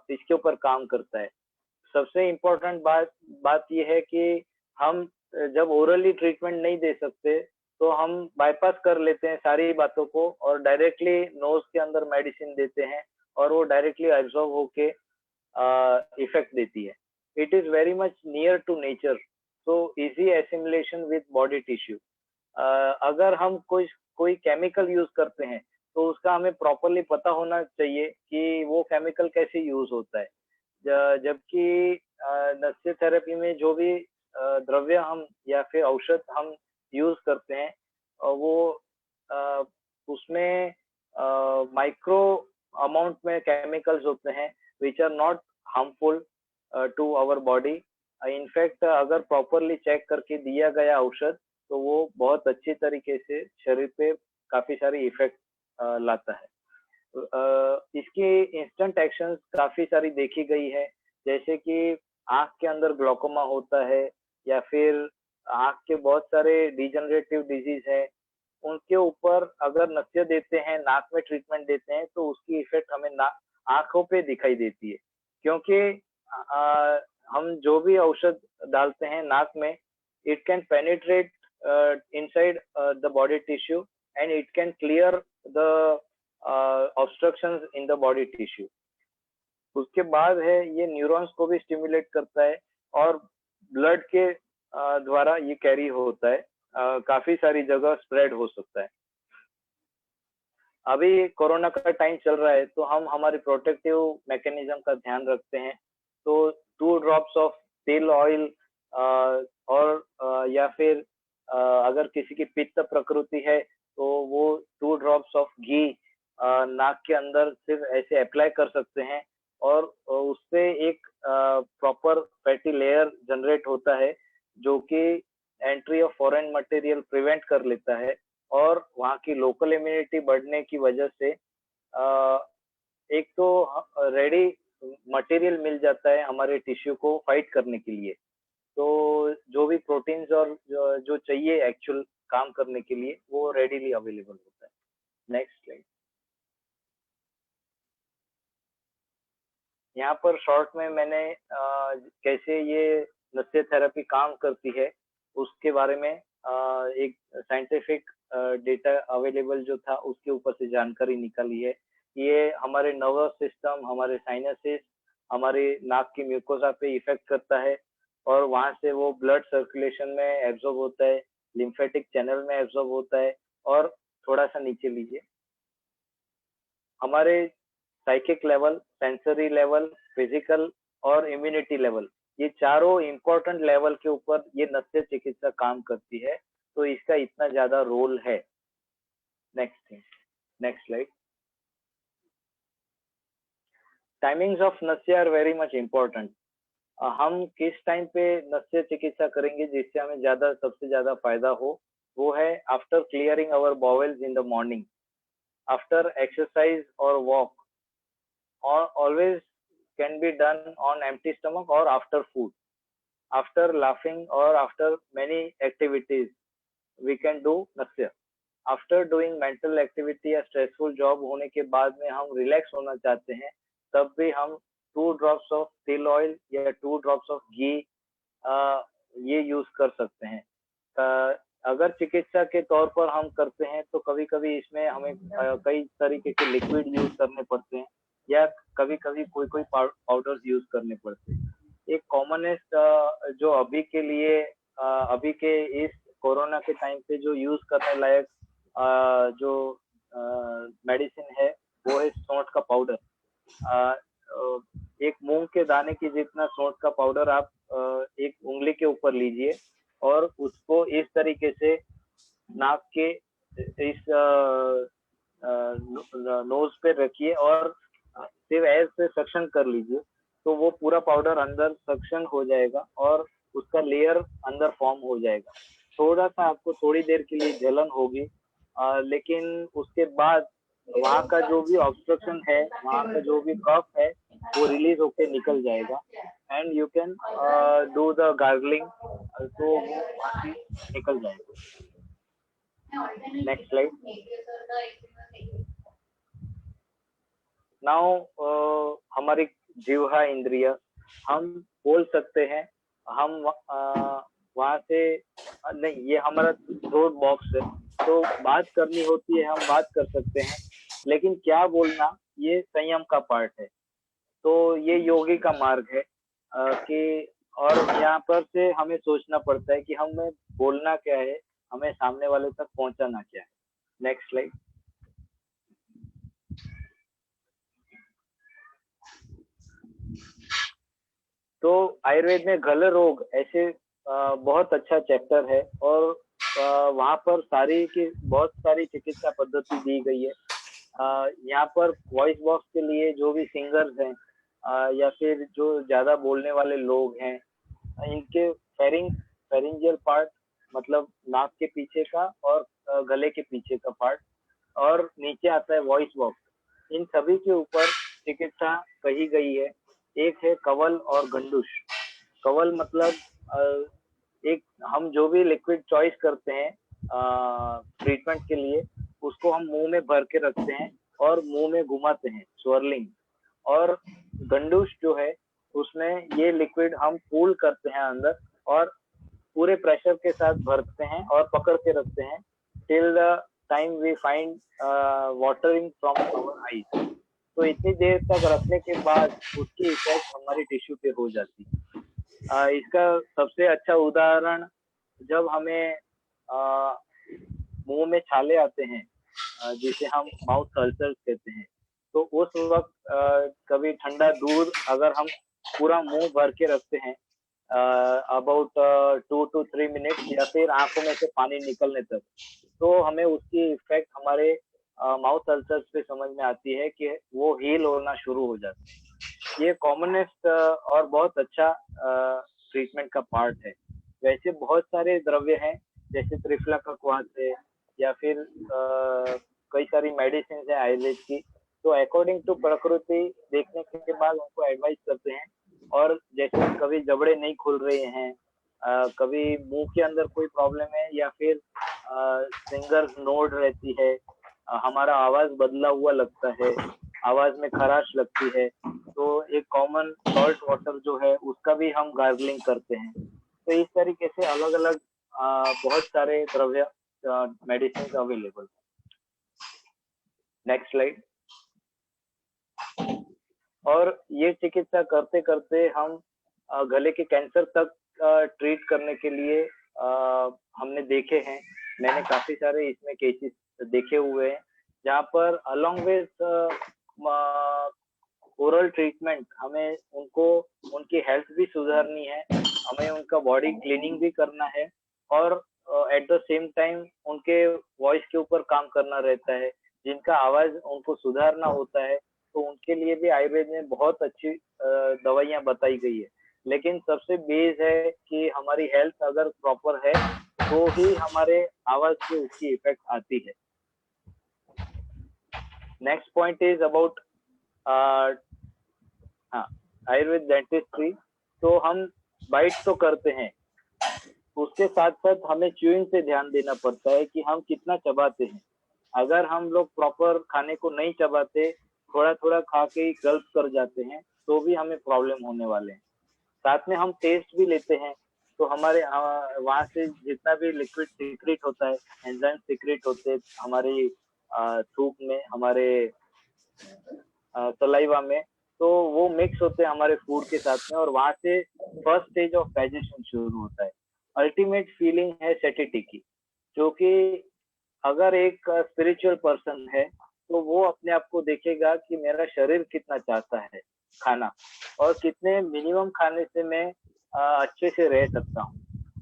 Speaker 1: इसके ऊपर काम करता है। सबसे इम्पोर्टेंट बात यह है कि हम जब ओरली ट्रीटमेंट नहीं दे सकते तो हम बाईपास कर लेते हैं सारी बातों को, और डायरेक्टली नोज के अंदर मेडिसिन देते हैं, और वो डायरेक्टली एब्जॉर्ब होके इफेक्ट देती है। It is very much near to nature, so easy assimilation with body tissue. अगर हम कोई केमिकल यूज करते हैं तो उसका हमें प्रॉपरली पता होना चाहिए कि वो केमिकल कैसे यूज होता है। जबकि नस्य थेरेपी में जो भी द्रव्य हम या फिर औषध हम यूज करते हैं, वो अ, उसमें माइक्रो अमाउंट में केमिकल्स होते हैं which are not harmful to our body. In fact अगर प्रॉपरली चेक करके दिया गया औषध, तो वो बहुत अच्छी तरीके से शरीर पे काफी सारी इफेक्ट लाता है। इसकी इंस्टेंट एक्शंस काफी सारी देखी गई है, जैसे कि आंख के अंदर ग्लोकोमा होता है, या फिर आंख के बहुत सारे डिजनरेटिव डिजीज है, उनके ऊपर अगर नस्य देते हैं, नाक में ट्रीटमेंट देते हैं, तो उसकी इफेक्ट हमें आंखों पे दिखाई देती है। क्योंकि हम जो भी औषध डालते हैं नाक में, it can penetrate inside the body tissue and it can clear the obstructions in the body tissue. उसके बाद है ये न्यूरॉन्स को भी स्टिमुलेट करता है और ब्लड के द्वारा ये कैरी होता है, काफी सारी जगह स्प्रेड हो सकता है। अभी कोरोना का टाइम चल रहा है, तो हम हमारे प्रोटेक्टिव मैकेनिज्म का ध्यान रखते हैं। तो 2 ड्रॉप्स ऑफ तेल ऑयल और या फिर अगर किसी की पित्त प्रकृति है, तो वो 2 ड्रॉप्स ऑफ घी नाक के अंदर सिर्फ ऐसे अप्लाई कर सकते हैं, और उससे एक प्रॉपर फैटी लेयर जनरेट होता है, जो कि entry of foreign material prevent कर लेता है, और वहाँ की लोकल इम्यूनिटी बढ़ने की वजह से एक तो रेडी मटेरियल मिल जाता है हमारे टिश्यू को फाइट करने के लिए। तो जो भी प्रोटीन्स और जो चाहिए एक्चुअल काम करने के लिए, वो रेडीली अवेलेबल होता है। Next slide. यहाँ पर शॉर्ट में मैंने कैसे ये नस्य थेरेपी काम करती है उसके बारे में एक साइंटिफिक डेटा अवेलेबल जो था उसके ऊपर से जानकारी निकाली है। ये हमारे नर्वस सिस्टम, हमारे साइनसेस, हमारे नाक की म्यूकोसा पे इफेक्ट करता है, और वहां से वो ब्लड सर्कुलेशन में एब्जॉर्ब होता है, लिम्फेटिक चैनल में एब्जॉर्ब होता है, और थोड़ा सा नीचे लीजिए, हमारे psychic level, sensory level, physical और इम्यूनिटी लेवल, ये चारों इंपॉर्टेंट लेवल के ऊपर ये नस्य चिकित्सा काम करती है, तो इसका इतना ज्यादा रोल है। Next slide. Timings of nasya are very much important. हम किस टाइम पे नस्य चिकित्सा करेंगे जिससे हमें सबसे ज्यादा फायदा हो, वो है after clearing our bowels in the morning, after exercise और walk, or always can be done on empty stomach or after food, after laughing or after many activities we can do nasya, after doing mental activity या stressful job होने के बाद में हम relax होना चाहते हैं, तब भी हम 2 drops of तिल oil या 2 drops of ghee ये यूज कर सकते हैं। अगर चिकित्सा के तौर पर हम करते हैं, तो कभी कभी इसमें हमें कई तरीके के लिक्विड यूज करने पड़ते हैं, या कभी कभी कोई पाउडर्स यूज करने पड़ते हैं। एक कॉमनेस्ट जो अभी के लिए अभी के इस कोरोना के टाइम पे जो यूज करने लायक जो मेडिसिन है, वो है सौंठ का पाउडर। एक मूंग के दाने की जितना सौंठ का पाउडर आप एक उंगली के ऊपर लीजिए, और उसको इस तरीके से नाक के इस नोज पे रखिए और सिर्फ एयर से सक्शन कर लीजिए, तो वो पूरा पाउडर अंदर सक्शन हो जाएगा और उसका लेयर अंदर फॉर्म हो जाएगा। थोड़ा सा आपको थोड़ी देर के लिए जलन होगी, लेकिन उसके बाद वहाँ का जो भी ऑब्स्ट्रक्शन है, वहाँ का जो भी कफ है, वो रिलीज होके निकल जाएगा, and you can do the gargling, तो वो वहाँ से निकल जाएगा। Next slide. नाउ हमारी जिह्वा इंद्रिय, हम बोल सकते हैं, हम वहां से नहीं, ये हमारा थ्रोट बॉक्स है, तो बात करनी होती है, हम बात कर सकते हैं, लेकिन क्या बोलना, ये संयम का पार्ट है। तो ये योगी का मार्ग है कि, और यहाँ पर से हमें सोचना पड़ता है कि हमें बोलना क्या है, हमें सामने वाले तक पहुंचाना क्या है। Next slide. तो आयुर्वेद में गल रोग ऐसे बहुत अच्छा चैप्टर है, और वहाँ पर बहुत सारी चिकित्सा पद्धति दी गई है। यहाँ पर वॉइस बॉक्स के लिए जो भी सिंगर्स हैं या फिर जो ज्यादा बोलने वाले लोग हैं, इनके फेरिंजियल पार्ट, मतलब नाक के पीछे का और गले के पीछे का पार्ट, और नीचे आता है वॉइस बॉक्स, इन सभी के ऊपर चिकित्सा कही गई है। एक है कवल और गंडूश। कवल मतलब एक हम जो भी लिक्विड चॉइस करते हैं ट्रीटमेंट के लिए, उसको हम मुंह में भर के रखते हैं और मुंह में घुमाते हैं, स्वर्लिंग। और गंडूश जो है, उसमें ये लिक्विड हम पूल करते हैं अंदर और पूरे प्रेशर के साथ भरते हैं और पकड़ के रखते हैं till the time we find watering from our eyes. तो इतनी देर तक रखने के बाद उसकी इफेक्ट हमारी टिश्यू पे हो जाती है। इसका सबसे अच्छा उदाहरण, जब हमें मुंह में छाले आते हैं, जिसे हम माउथ अल्सर्स कहते हैं, तो उस वक्त कभी ठंडा दूध अगर हम पूरा मुंह भर के रखते हैं अबाउट 2 to 3 मिनट, या फिर आंखों में से पानी निकलने तक, तो हमें उसकी इफेक्ट हमारे माउथ अल्सर्स पे समझ में आती है कि वो हील होना शुरू हो जाता है। ये कॉमनेस्ट और बहुत अच्छा ट्रीटमेंट का पार्ट है। वैसे बहुत सारे द्रव्य हैं, जैसे त्रिफला का क्वाथ है, या फिर कई सारी मेडिसिन है आयुर्वेद की, तो अकॉर्डिंग टू प्रकृति देखने के बाद उनको एडवाइस करते हैं। और जैसे कभी जबड़े नहीं खुल रहे हैं, कभी मुंह के अंदर कोई प्रॉब्लम है, या फिर सिंगर्स नोड रहती है, हमारा आवाज बदला हुआ लगता है, आवाज में खराश लगती है, तो एक कॉमन सॉल्ट वाटर जो है उसका भी हम गार्गलिंग करते हैं। तो इस तरीके से अलग अलग बहुत सारे द्रव्य मेडिसिन अवेलेबल। Next slide. और ये चिकित्सा करते करते हम गले के कैंसर तक ट्रीट करने के लिए हमने देखे हैं। मैंने काफी सारे इसमें केसेस देखे हुए हैं, जहाँ पर अलोंग विथ ओरल ट्रीटमेंट हमें उनकी हेल्थ भी सुधारनी है, हमें उनका बॉडी क्लीनिंग भी करना है, और एट द सेम टाइम उनके वॉइस के ऊपर काम करना रहता है, जिनका आवाज उनको सुधारना होता है। तो उनके लिए भी आयुर्वेद में बहुत अच्छी दवाइयाँ बताई गई है। लेकिन सबसे बेस है कि हमारी हेल्थ अगर प्रॉपर है तो ही हमारे आवाज पे उसकी इफेक्ट आती है। Next point is about Ayurveda dentistry. तो हम बाइट तो करते हैं, उसके साथ साथ हमें च्यूइंग पे ध्यान देना पड़ता है कि हम कितना चबाते हैं। अगर हम लोग प्रॉपर खाने को नहीं चबाते, थोड़ा थोड़ा खा के ही गल्प कर जाते हैं, तो भी हमें प्रॉब्लम होने वाले हैं। साथ में हम टेस्ट भी लेते हैं, तो हमारे वहां से जितना भी लिक्विड सीक्रेट होता है, एंजाइम सीक्रेट होते हैं हमारी थूक में, हमारे सलाइवा में, तो वो मिक्स होते हैं हमारे फूड के साथ में, और वहां से फर्स्ट स्टेज ऑफ डाइजेशन शुरू होता है। अल्टीमेट फीलिंग है सेटिटी की, जो कि अगर एक स्पिरिचुअल पर्सन है तो वो अपने आप को देखेगा कि मेरा शरीर कितना चाहता है खाना, और कितने मिनिमम खाने से मैं अच्छे से रह सकता हूँ।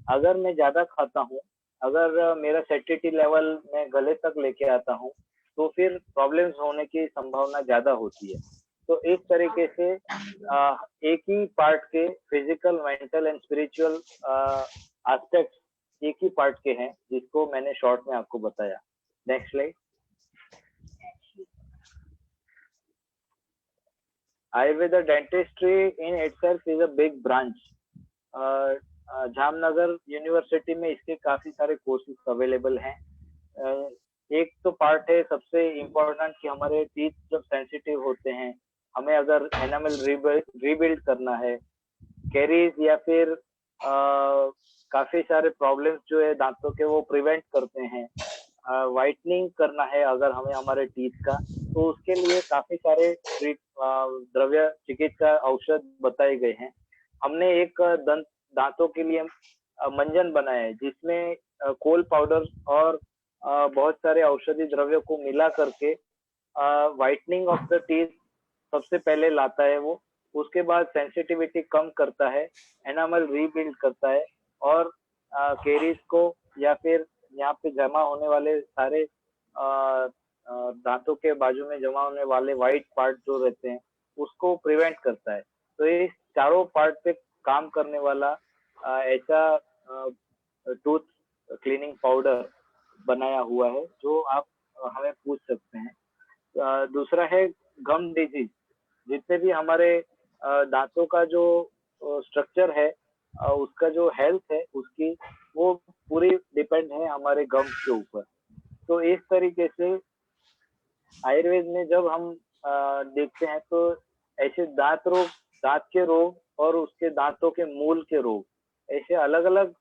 Speaker 1: अगर मैं ज्यादा खाता हूँ, अगर मेरा सेटिटी लेवल मैं गले तक लेके आता हूँ, तो फिर प्रॉब्लम्स होने की संभावना ज्यादा होती है। तो इस तरीके से एक ही पार्ट के physical, mental and spiritual aspect एक ही पार्ट के हैं, जिसको मैंने शॉर्ट में आपको बताया। Next slide. Ayurveda dentistry in itself is a big branch. Jamnagar university में इसके काफी सारे कोर्सेज अवेलेबल हैं। एक तो पार्ट है सबसे इम्पोर्टेंट कि हमारे टीथ जब सेंसिटिव होते हैं, हमें अगर एनामल रीबिल्ड करना है, कैरीज या फिर काफी सारे प्रॉब्लम्स जो है दांतों के वो प्रिवेंट करते हैं, व्हाइटनिंग करना है अगर हमें हमारे टीथ का, तो उसके लिए काफी सारे द्रव्य चिकित्सा औषध बताए गए हैं। हमने एक दांतों के लिए मंजन बनाया है, जिसमें कोल पाउडर और बहुत सारे औषधि द्रव्यों को मिला करके व्हाइटनिंग ऑफ द टीथ सबसे पहले लाता है वो, उसके बाद सेंसिटिविटी कम करता है, एनामल रीबिल्ड करता है और केरीज को या फिर यहाँ पे जमा होने वाले सारे दांतों के बाजू में जमा होने वाले व्हाइट पार्ट जो रहते हैं उसको प्रिवेंट करता है। तो ये चारों पार्ट पे काम करने वाला ऐसा टूथ क्लीनिंग पाउडर बनाया हुआ है जो आप हमें पूछ सकते हैं। दूसरा है गम डिजीज। जितने भी हमारे दांतों का जो स्ट्रक्चर है, उसका जो हेल्थ है उसकी, वो पूरी डिपेंड है हमारे गम्स के ऊपर। तो इस तरीके से आयुर्वेद में जब हम देखते हैं तो ऐसे दांत के रोग और उसके दांतों के मूल के रोग, ऐसे अलग अलग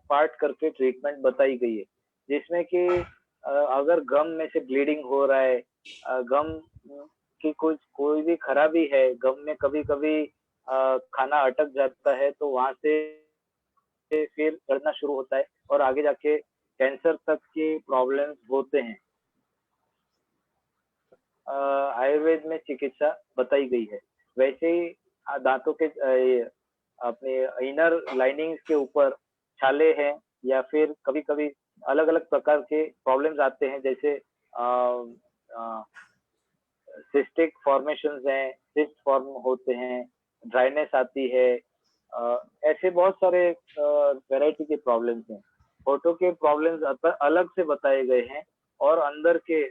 Speaker 1: पार्ट करके ट्रीटमेंट बताई गई है। जिसमें कि अगर गम में से ब्लीडिंग हो रहा है, गम की कुछ कोई भी खराबी है, गम में कभी कभी खाना अटक जाता है तो वहां से फिर चढ़ना शुरू होता है और आगे जाके कैंसर तक के प्रॉब्लम्स होते हैं। आयुर्वेद में चिकित्सा बताई गई है। वैसे ही दांतों के अपने इनर लाइनिंग्स के ऊपर छाले हैं या फिर कभी कभी अलग अलग प्रकार के प्रॉब्लम्स आते हैं, जैसे सिस्टिक फॉर्मेशंस हैं, सिस्ट फॉर्म होते हैं, ड्राइनेस आती है, ऐसे बहुत सारे वैरायटी के प्रॉब्लम्स हैं। होठों के प्रॉब्लम्स अलग से बताए गए हैं और अंदर के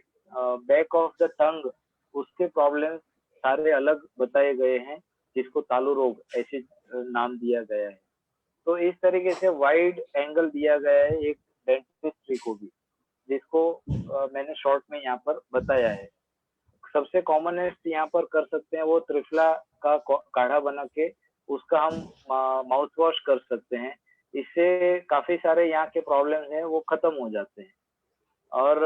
Speaker 1: बैक ऑफ द टंग उसके प्रॉब्लम्स सारे अलग बताए गए हैं, जिसको तालु रोग ऐसे नाम दिया गया है। तो इस तरीके से वाइड एंगल दिया गया है एक डेंटिस्ट्री को भी, जिसको मैंने शॉर्ट में यहाँ पर बताया है। सबसे कॉमनेस्ट यहाँ पर कर सकते हैं वो त्रिफला का काढ़ा बना के उसका हम माउथ वॉश कर सकते हैं। इससे काफी सारे यहाँ के प्रॉब्लम्स हैं वो खत्म हो जाते हैं। और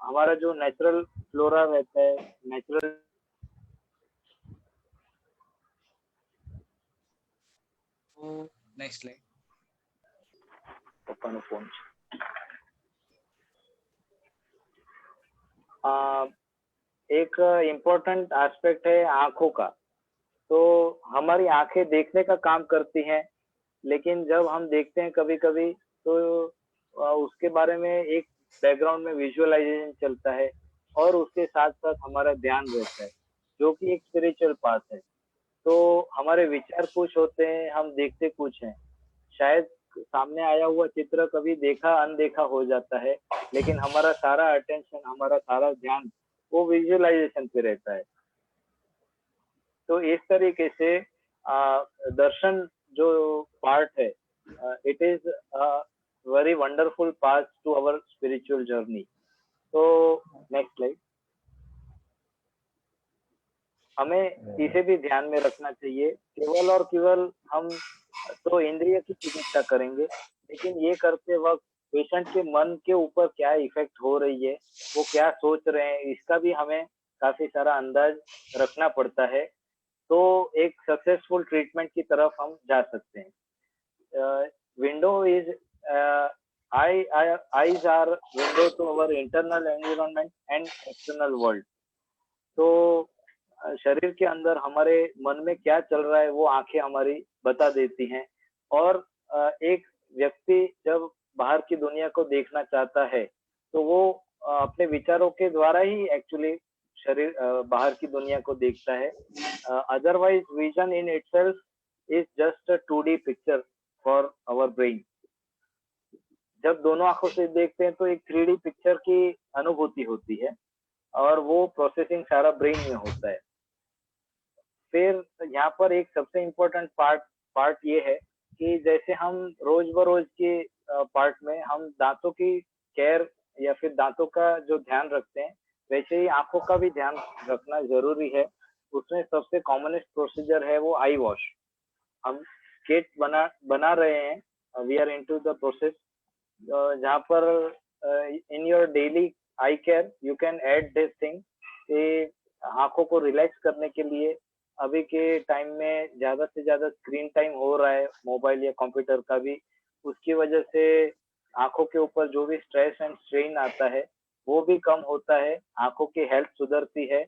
Speaker 1: हमारा जो नेचुरल फ्लोरा रहता है, नेचुरल
Speaker 3: नेक्स्ट स्लाइड।
Speaker 1: फोन एक इम्पोर्टेंट एस्पेक्ट है आंखों का। तो हमारी आंखें देखने का काम करती हैं, लेकिन जब हम देखते हैं कभी कभी तो उसके बारे में एक बैकग्राउंड में विजुअलाइजेशन चलता है और उसके साथ साथ हमारा ध्यान रहता है, जो कि एक स्पिरिचुअल पाथ है। तो हमारे विचार कुछ होते हैं, हम देखते कुछ हैं। शायद सामने आया हुआ चित्र कभी देखा अनदेखा हो जाता है, लेकिन हमारा सारा अटेंशन, हमारा सारा ध्यान वो विजुअलाइजेशन पे रहता है। तो इस तरीके से दर्शन जो पार्ट है, it is very wonderful path to our spiritual journey. तो नेक्स्ट स्लाइड। हमें इसे भी ध्यान में रखना चाहिए, केवल और केवल हम तो इंद्रिय की चिकित्सा करेंगे, लेकिन ये करते वक्त पेशेंट के मन के ऊपर क्या इफेक्ट हो रही है, वो क्या सोच रहे हैं, इसका भी हमें काफी सारा अंदाज रखना पड़ता है। तो एक सक्सेसफुल ट्रीटमेंट की तरफ हम जा सकते हैं। Window is eyes are window to our internal environment and external world. तो शरीर के अंदर हमारे मन में क्या चल रहा है वो आंखें हमारी बता देती हैं। और एक व्यक्ति जब बाहर की दुनिया को देखना चाहता है तो वो अपने विचारों के द्वारा ही एक्चुअली शरीर बाहर की दुनिया को देखता है। Otherwise vision in itself is just a 2D picture for our brain. जब दोनों आंखों से देखते हैं तो एक 3D पिक्चर की अनुभूति होती है और वो प्रोसेसिंग सारा ब्रेन में होता है। फिर यहाँ पर एक सबसे इम्पोर्टेंट पार्ट ये है कि जैसे हम रोज बरोज के पार्ट में हम दांतों की केयर या फिर दांतों का जो ध्यान रखते हैं, वैसे ही आंखों का भी ध्यान रखना जरूरी है। उसमें सबसे कॉमनेस्ट प्रोसीजर है वो आई वॉश। हम किट बना रहे हैं, we are into the process, जहाँ पर in your daily eye care you can add this thing कि आंखों को रिलैक्स करने के लिए अभी के टाइम में ज्यादा से ज्यादा स्क्रीन टाइम हो रहा है मोबाइल या कंप्यूटर का भी, उसकी वजह से आंखों के ऊपर जो भी स्ट्रेस एंड स्ट्रेन आता है वो भी कम होता है, आंखों की हेल्थ सुधरती है,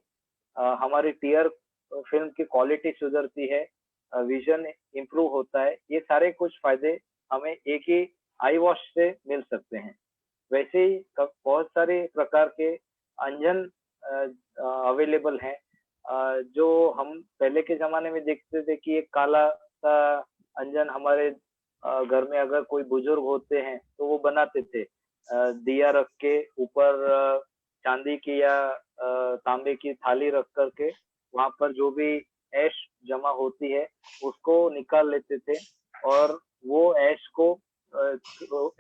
Speaker 1: हमारी टीयर फिल्म की क्वालिटी सुधरती है, विजन इम्प्रूव होता है। ये सारे कुछ फायदे हमें एक ही आई वॉश से मिल सकते हैं। वैसे ही बहुत सारे प्रकार के अंजन अवेलेबल हैं, जो हम पहले के जमाने में देखते थे कि एक काला सा अंजन हमारे घर में अगर कोई बुजुर्ग होते हैं तो वो बनाते थे। दिया रख के ऊपर चांदी की या तांबे की थाली रख करके वहां पर जो भी ऐश जमा होती है उसको निकाल लेते थे, और वो ऐश को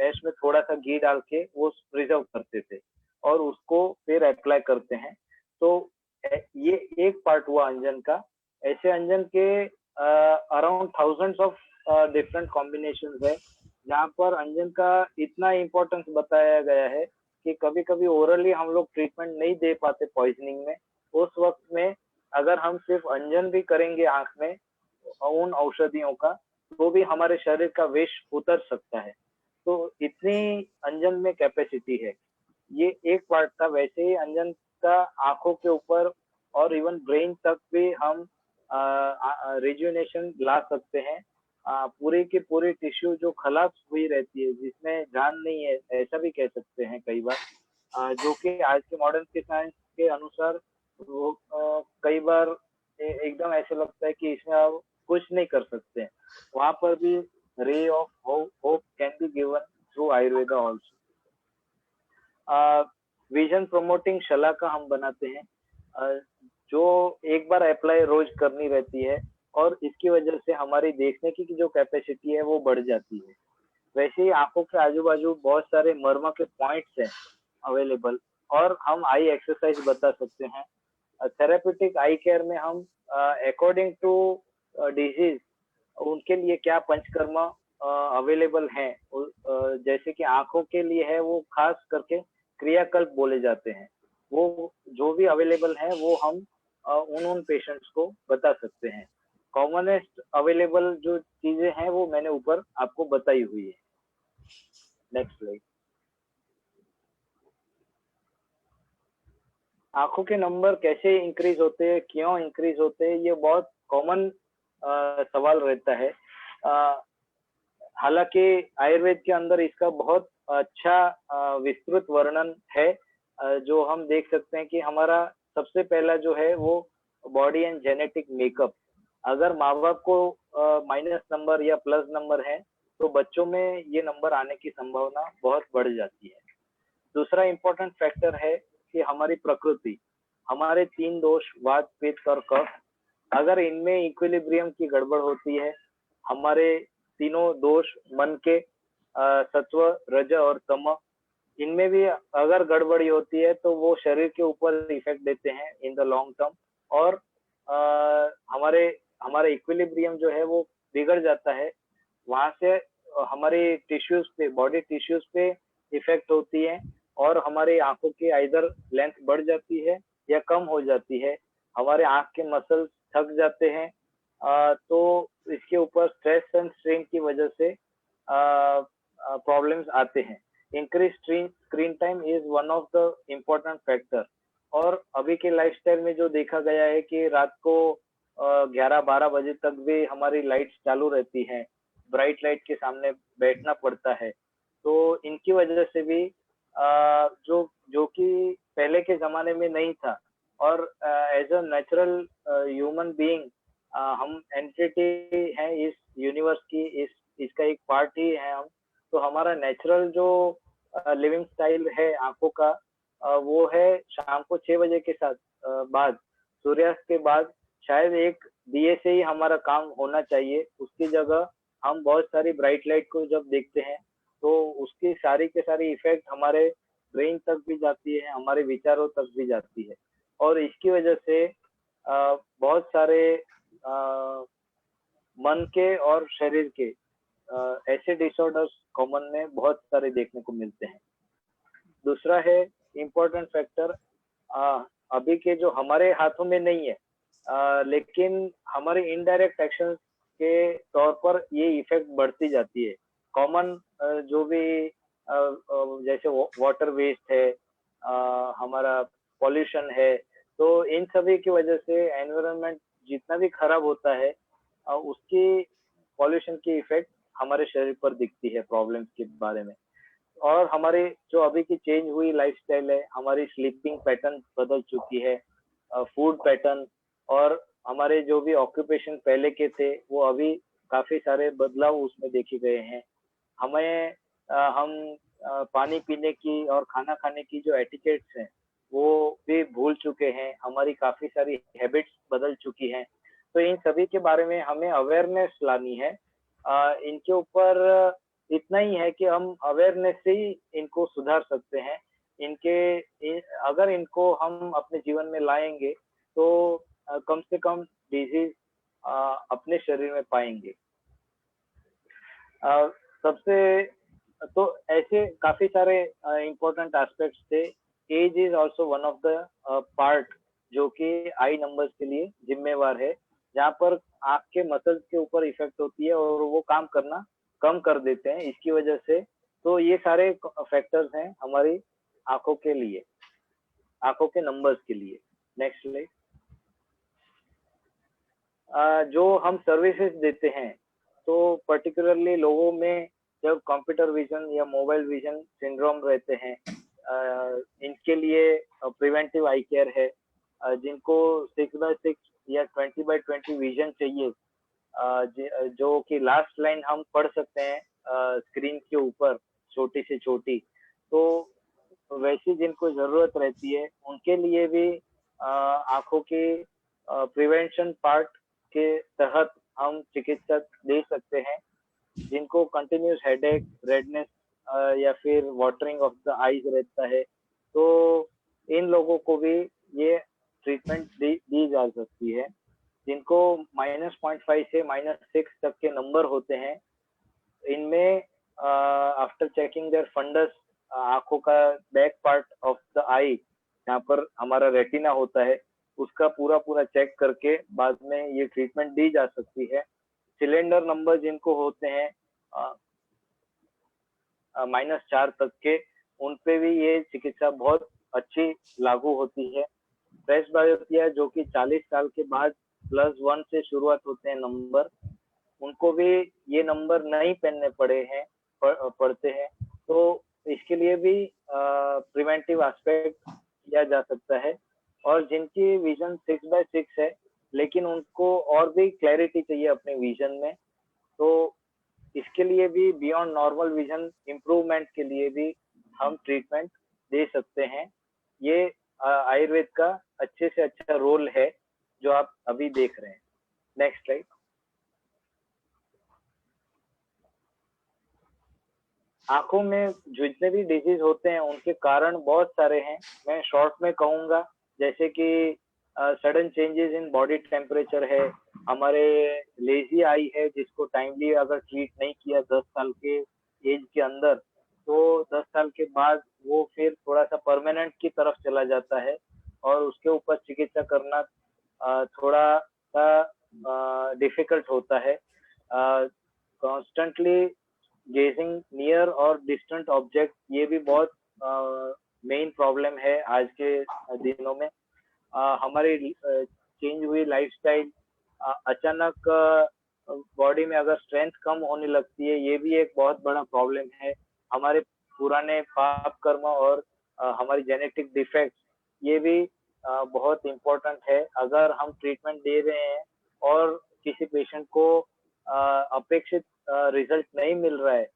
Speaker 1: ऐश में थोड़ा सा घी डाल के वो प्रिजर्व करते थे और उसको फिर अप्लाई करते हैं। तो ये एक पार्ट हुआ अंजन का। ऐसे अंजन के around thousands of different combination है, जहाँ पर अंजन का इतना इम्पोर्टेंस बताया गया है कि कभी कभी ओरली हम लोग ट्रीटमेंट नहीं दे पाते पॉइजनिंग में। उस वक्त में अगर हम सिर्फ अंजन भी करेंगे आंख में उन औषधियों का, तो भी हमारे शरीर का विष उतर सकता है। तो इतनी अंजन में कैपेसिटी है। ये एक पार्ट था। वैसे ही अंजन का आंखों के ऊपर और इवन ब्रेन तक भी हम रिजुनेशन ला सकते हैं। पूरी की पूरी टिश्यू जो खलास हुई रहती है, जिसमें जान नहीं है, ऐसा भी कह सकते हैं कई बार, जो कि आज के मॉडर्न के साइंस के अनुसार वो कई बार एकदम ऐसे लगता है कि इसमें आप कुछ नहीं कर सकते हैं। वहां पर भी ray of hope can be given through Ayurveda also. Vision promoting shalaka हम बनाते हैं, जो एक बार अप्लाई रोज करनी रहती है, और इसकी वजह से हमारी देखने की जो कैपेसिटी है वो बढ़ जाती है। वैसे ही आंखों के आजू बाजू बहुत सारे मर्मा के पॉइंट्स हैं अवेलेबल, और हम आई एक्सरसाइज बता सकते हैं। थेरेप्यूटिक आई केयर में हम अकॉर्डिंग टू डिजीज उनके लिए क्या पंचकर्मा अवेलेबल हैं, जैसे कि आंखों के लिए है वो खास करके क्रियाकल्प बोले जाते हैं। वो जो भी अवेलेबल है वो हम उन पेशेंट्स को बता सकते हैं। कॉमनेस्ट अवेलेबल जो चीजें हैं वो मैंने ऊपर आपको बताई हुई है। Next slide. आंखों के नंबर कैसे इंक्रीज होते हैं, क्यों इंक्रीज होते हैं, ये बहुत कॉमन सवाल रहता है। हालांकि आयुर्वेद के अंदर इसका बहुत अच्छा विस्तृत वर्णन है, जो हम देख सकते हैं कि हमारा सबसे पहला जो है वो बॉडी एंड जेनेटिक मेकअप। अगर माँ बाप को माइनस नंबर या प्लस नंबर है तो बच्चों में ये नंबर आने की संभावना बहुत बढ़ जाती है। दूसरा इम्पोर्टेंट फैक्टर है कि हमारी प्रकृति, हमारे 3 दोष वात पित्त और कफ, अगर इनमें इक्विलिब्रियम की गड़बड़ होती है, हमारे तीनों दोष मन के सत्व रज और तम, इनमें भी अगर गड़बड़ी होती है तो वो शरीर के ऊपर इफेक्ट देते हैं इन द लॉन्ग टर्म, और हमारे हमारा इक्विलिब्रियम जो है वो बिगड़ जाता है। वहां से हमारे टिश्यूज पे, बॉडी टिश्यूज पे इफेक्ट होती है, और हमारी आंखों की आइदर लेंथ बढ़ जाती है या कम हो जाती है। हमारे आंख के मसल्स थक जाते हैं। तो इसके ऊपर स्ट्रेस एंड स्ट्रेन की वजह से प्रॉब्लम्स आते हैं। Increase screen time is one of the important factor. और अभी के लाइफस्टाइल में जो देखा गया है कि रात को 11-12 बजे तक भी हमारी लाइट्स चालू रहती हैं, ब्राइट लाइट के सामने बैठना पड़ता है। तो इनकी वजह से भी जो जो कि पहले के जमाने में नहीं था, और as a natural human being हम एंटिटी हैं इस यूनिवर्स की, इसका एक पार्ट ही है हम। तो हमारा नेचुरल जो लिविंग स्टाइल है आंखों का, वो है शाम को 6 बजे के साथ बाद, सूर्यास्त के बाद शायद एक दिए से ही हमारा काम होना चाहिए। उसकी जगह हम बहुत सारी ब्राइट लाइट को जब देखते हैं तो उसकी सारी के सारी इफेक्ट हमारे ब्रेन तक भी जाती है, हमारे विचारों तक भी जाती है, और इसकी वजह से बहुत सारे मन के और शरीर के ऐसे डिसऑर्डर्स कॉमन में बहुत सारे देखने को मिलते हैं। दूसरा है इम्पोर्टेंट फैक्टर, अभी के जो हमारे हाथों में नहीं है, लेकिन हमारे इनडायरेक्ट एक्शन के तौर पर ये इफेक्ट बढ़ती जाती है। कॉमन जो भी जैसे वाटर वेस्ट है, हमारा पॉल्यूशन है, तो इन सभी की वजह से एनवायरनमेंट जितना भी खराब होता है उसकी पॉल्यूशन की इफेक्ट हमारे शरीर पर दिखती है प्रॉब्लम्स के बारे में। और हमारे जो अभी की चेंज हुई लाइफस्टाइल है, हमारी स्लीपिंग पैटर्न बदल चुकी है, फूड पैटर्न, और हमारे जो भी ऑक्यूपेशन पहले के थे वो अभी काफी सारे बदलाव उसमें देखे गए हैं। हमें हम पानी पीने की और खाना खाने की जो एटिकेट्स हैं वो भी भूल चुके हैं, हमारी काफी सारी हैबिट्स बदल चुकी हैं। तो इन सभी के बारे में हमें अवेयरनेस लानी है। इनके ऊपर इतना ही है कि हम अवेयरनेस से ही इनको सुधार सकते हैं। अगर इनको हम अपने जीवन में लाएंगे तो कम से कम डिजीज अपने शरीर में पाएंगे। सबसे तो ऐसे काफी सारे इम्पोर्टेंट एस्पेक्ट्स थे। Age is also one of the part जो कि आई नंबर्स के लिए जिम्मेवार है, जहाँ पर आंख के मसल्स के ऊपर इफेक्ट होती है और वो काम करना कम कर देते हैं इसकी वजह से। तो ये सारे फैक्टर्स हैं हमारी आंखों के लिए, आंखों के नंबर्स के लिए। Next slide. जो हम सर्विसेज देते हैं तो पर्टिकुलरली लोगों में जब कंप्यूटर विजन या मोबाइल विजन सिंड्रोम रहते हैं, इनके लिए प्रिवेंटिव आई केयर है। जिनको 6x6 या 20x20 विजन चाहिए, जो कि लास्ट लाइन हम पढ़ सकते हैं स्क्रीन के ऊपर छोटी से छोटी, तो वैसी जिनको जरूरत रहती है उनके लिए भी आंखों के प्रिवेंशन पार्ट के तहत हम चिकित्सा दे सकते हैं। जिनको कंटिन्यूस हेडेक, रेडनेस या फिर वाटरिंग ऑफ द आईज रहता है, तो इन लोगों को भी ये ट्रीटमेंट दी जा सकती है। जिनको -0.5 से -6 तक के नंबर होते हैं, इनमें आफ्टर चेकिंग देयर फंडस, आंखों का बैक पार्ट ऑफ द आई जहाँ पर हमारा रेटिना होता है उसका पूरा पूरा चेक करके बाद में ये ट्रीटमेंट दी जा सकती है। सिलेंडर नंबर जिनको होते हैं -4 तक के, उन पे भी ये चिकित्सा बहुत अच्छी लागू होती है। प्रेसबायोपिया जो कि 40 साल के बाद +1 से शुरुआत होते हैं नंबर, उनको भी ये नंबर नहीं पहनने पड़ते हैं। तो इसके लिए भी प्रिवेंटिव एस्पेक्ट किया जा सकता है। और जिनकी विजन 6x6 है लेकिन उनको और भी क्लैरिटी चाहिए अपने विजन में, तो इसके लिए भी बियॉन्ड नॉर्मल विजन इम्प्रूवमेंट के लिए भी हम ट्रीटमेंट दे सकते हैं। ये आयुर्वेद का अच्छे से अच्छा रोल है जो आप अभी देख रहे हैं। Next slide. आंखों में जितने भी डिजीज होते हैं उनके कारण बहुत सारे हैं, मैं शॉर्ट में कहूंगा। जैसे कि sudden changes in body temperature है, हमारे लेजी आई है जिसको टाइमली अगर ट्रीट नहीं किया 10 साल के एज के अंदर, तो 10 साल के बाद वो फिर थोड़ा सा परमानेंट की तरफ चला जाता है और उसके ऊपर चिकित्सा करना थोड़ा सा डिफिकल्ट होता है। कॉन्स्टेंटली गेजिंग नियर और डिस्टेंट ऑब्जेक्ट, ये भी बहुत मेन प्रॉब्लम है आज के दिनों में। हमारी चेंज हुई लाइफस्टाइल, अचानक बॉडी में अगर स्ट्रेंथ कम होने लगती है, ये भी एक बहुत बड़ा प्रॉब्लम है। हमारे पुराने पाप कर्म और हमारी जेनेटिक डिफेक्ट, ये भी बहुत इम्पोर्टेंट है। अगर हम ट्रीटमेंट दे रहे हैं और किसी पेशेंट को अपेक्षित रिजल्ट नहीं मिल रहा है,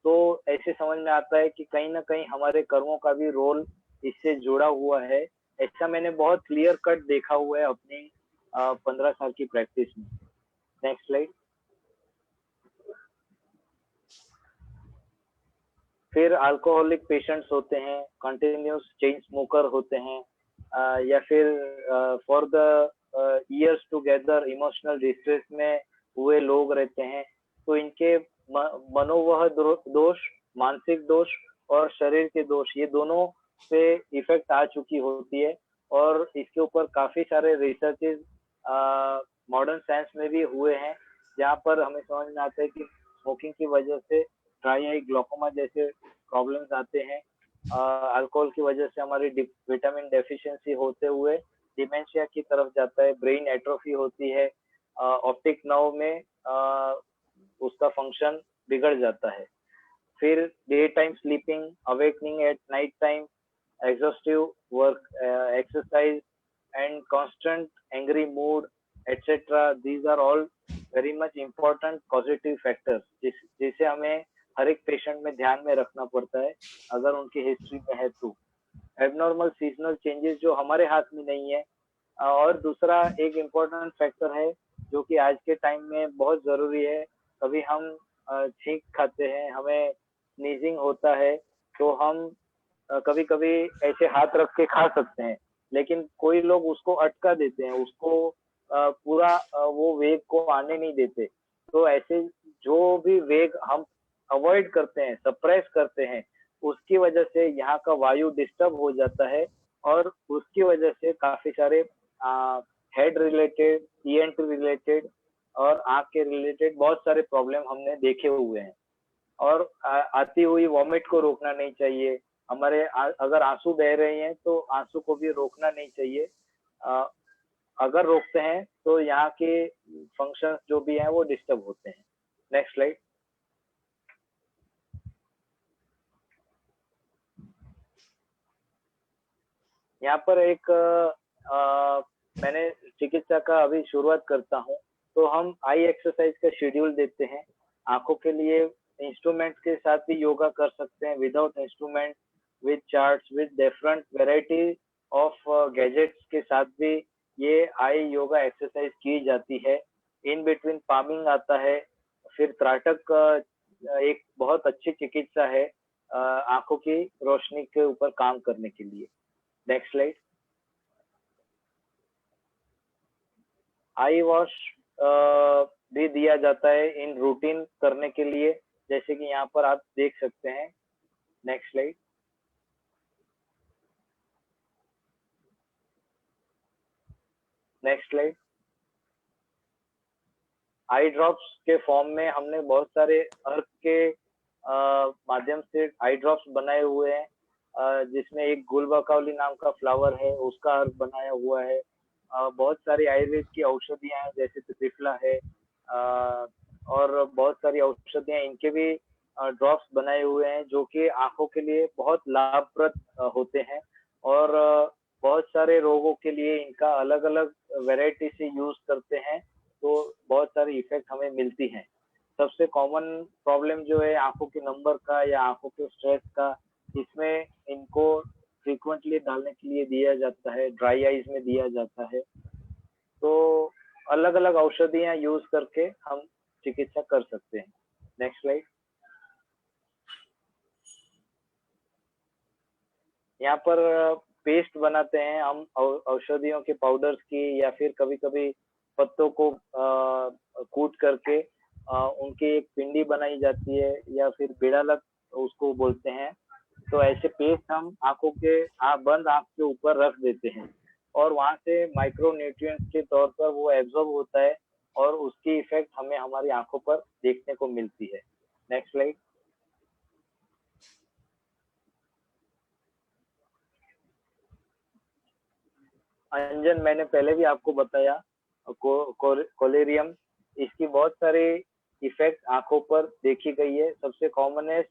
Speaker 1: तो ऐसे समझ में आता है कि कहीं ना कहीं हमारे कर्मों का भी रोल इससे जुड़ा हुआ है। ऐसा मैंने बहुत क्लियर कट देखा हुआ है अपनी 15 साल की प्रैक्टिस में। Next slide. फिर अल्कोहलिक पेशेंट्स होते हैं, कंटिन्यूस चेन स्मोकर होते हैं, या फिर for the years together emotional distress में हुए लोग रहते हैं। तो इनके मनोवह दोष, मानसिक दोष और शरीर के दोष, ये दोनों पे इफेक्ट आ चुकी होती है। और इसके ऊपर काफी सारे रिसर्चेस मॉडर्न साइंस में भी हुए हैं, जहाँ पर हमें समझ में आता है कि स्मोकिंग की वजह से ड्राई आई, ग्लोकोमा जैसे प्रॉब्लम्स आते हैं। अल्कोहल की वजह से हमारी विटामिन डेफिशिएंसी होते हुए डिमेंशिया की तरफ जाता है, ब्रेन एट्रोफी होती है, ऑप्टिक नर्व में उसका फंक्शन बिगड़ जाता है। फिर day time sleeping, awakening at night time, exhaustive work, exercise, and constant angry mood, etc. These are all very much important causative factors जिसे हमें हर एक पेशेंट में ध्यान में रखना पड़ता है अगर उनकी हिस्ट्री में है तो। एबनॉर्मल सीजनल चेंजेस जो हमारे हाथ में नहीं है, और दूसरा एक इम्पोर्टेंट फैक्टर है जो कि आज के टाइम में बहुत जरूरी है। कभी हम छींक खाते हैं, हमें स्नीजिंग होता है, तो हम कभी कभी ऐसे हाथ रख के खा सकते हैं, लेकिन कोई लोग उसको अटका देते हैं, उसको पूरा वो वेग को आने नहीं देते। तो ऐसे जो भी वेग हम अवॉइड करते हैं, सप्रेस करते हैं, उसकी वजह से यहाँ का वायु डिस्टर्ब हो जाता है, और उसकी वजह से काफी सारे हेड रिलेटेड, ईएनटी रिलेटेड और आंख के रिलेटेड बहुत सारे प्रॉब्लम हमने देखे हुए हैं। और आती हुई वॉमिट को रोकना नहीं चाहिए। हमारे अगर आंसू बह रहे हैं तो आंसू को भी रोकना नहीं चाहिए। अगर रोकते हैं तो यहाँ के फंक्शंस जो भी हैं वो डिस्टर्ब होते हैं। Next slide. यहाँ पर एक मैंने चिकित्सा का अभी शुरुआत करता हूँ। तो हम आई एक्सरसाइज का शेड्यूल देते हैं। आंखों के लिए इंस्ट्रूमेंट्स के साथ भी योगा कर सकते हैं, without instrument, with charts, with different variety of gadgets के साथ भी ये आई योगा एक्सरसाइज की जाती है। इन बिटवीन पामिंग आता है। फिर त्राटक एक बहुत अच्छी चिकित्सा है आंखों की रोशनी के ऊपर काम करने के लिए। Next slide. आई वॉश भी दिया जाता है इन रूटीन करने के लिए, जैसे कि यहाँ पर आप देख सकते हैं। Next slide. Next slide. Eye drops के फॉर्म में हमने बहुत सारे अर्क के माध्यम से आई ड्रॉप्स बनाए हुए हैं, जिसमें एक गुलबकावली नाम का फ्लावर है, उसका अर्क बनाया हुआ है। बहुत सारी आयुर्वेद की औषधियां हैं, जैसे त्रिफला है, और बहुत सारी औषधियां, इनके भी ड्रॉप्स बनाए हुए हैं जो कि आंखों के लिए बहुत लाभप्रद होते हैं। और बहुत सारे रोगों के लिए इनका अलग अलग वैरायटी से यूज करते हैं, तो बहुत सारी इफेक्ट हमें मिलती हैं। सबसे कॉमन प्रॉब्लम जो है आंखों के नंबर का या आंखों के स्ट्रेस का, इसमें इनको फ्रीक्वेंटली डालने के लिए दिया जाता है, ड्राई आईज में दिया जाता है। तो अलग अलग औषधियां यूज करके हम चिकित्सा कर सकते हैं। Next slide. यहाँ पर पेस्ट बनाते हैं हम औषधियों के पाउडर्स की, या फिर कभी कभी पत्तों को कूट करके उनकी एक पिंडी बनाई जाती है, या फिर बेड़ालक उसको बोलते हैं। तो ऐसे पेस्ट हम आंखों के बंद आंख के ऊपर रख देते हैं, और वहां से माइक्रो न्यूट्रिएंट्स के तौर पर वो एब्जॉर्ब होता है, और उसकी इफेक्ट हमें हमारी आंखों पर देखने को मिलती है। Next slide. अंजन मैंने पहले भी आपको बताया, कोलेरियम, इसकी बहुत सारी इफेक्ट आंखों पर देखी गई है। सबसे कॉमनेस्ट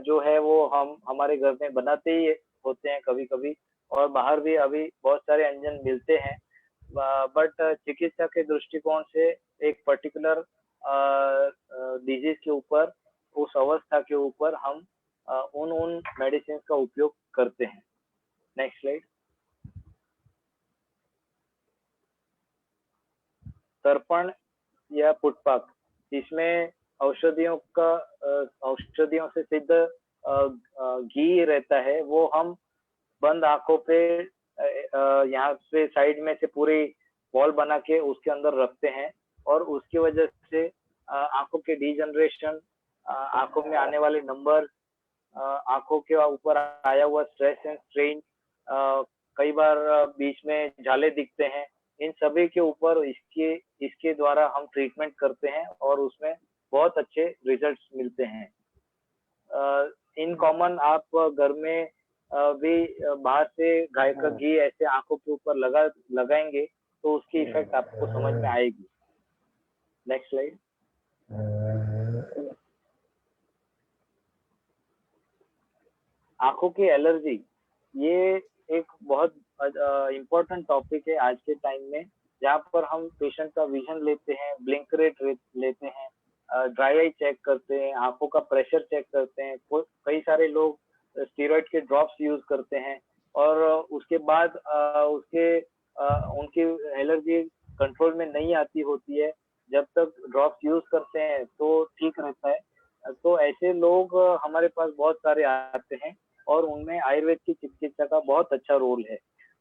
Speaker 1: जो है वो हम हमारे घर में बनाते ही होते हैं कभी कभी, और बाहर भी अभी बहुत सारे अंजन मिलते हैं। बट चिकित्सा के दृष्टिकोण से एक पर्टिकुलर डिजीज के ऊपर, उस अवस्था के ऊपर हम उन मेडिसिन का उपयोग करते हैं। Next slide. तर्पण या पुटपाक, इसमें औषधियों से सिद्ध घी रहता है, वो हम बंद आंखों पे यहाँ से साइड में से पूरी बॉल बना के उसके अंदर रखते हैं, और उसकी वजह से आंखों के डिजनरेशन, आंखों में आने वाले नंबर, आंखों के ऊपर आया हुआ स्ट्रेस एंड स्ट्रेन, कई बार बीच में झाले दिखते हैं, इन सभी के ऊपर इसके द्वारा हम ट्रीटमेंट करते हैं, और उसमें बहुत अच्छे रिजल्ट्स मिलते हैं। इन कॉमन आप घर में भी बाहर से गाय का घी ऐसे आंखों के ऊपर लगाएंगे तो उसकी इफेक्ट आपको समझ में आएगी। Next slide. आंखों की एलर्जी, ये एक बहुत इम्पोर्टेंट टॉपिक है आज के टाइम में, जहाँ पर हम पेशेंट का विजन लेते हैं, ब्लिंक रेट लेते हैं, ड्राई आई चेक करते हैं, आंखों का प्रेशर चेक करते हैं, कई सारे लोग स्टेरॉइड के ड्रॉप्स यूज करते हैं और उसके बाद उनकी एलर्जी कंट्रोल में नहीं आती होती है। जब तक ड्रॉप्स यूज करते हैं तो ठीक रहता है। तो ऐसे लोग हमारे पास बहुत सारे आते हैं और उनमें आयुर्वेद की चिकित्सा का बहुत अच्छा रोल है।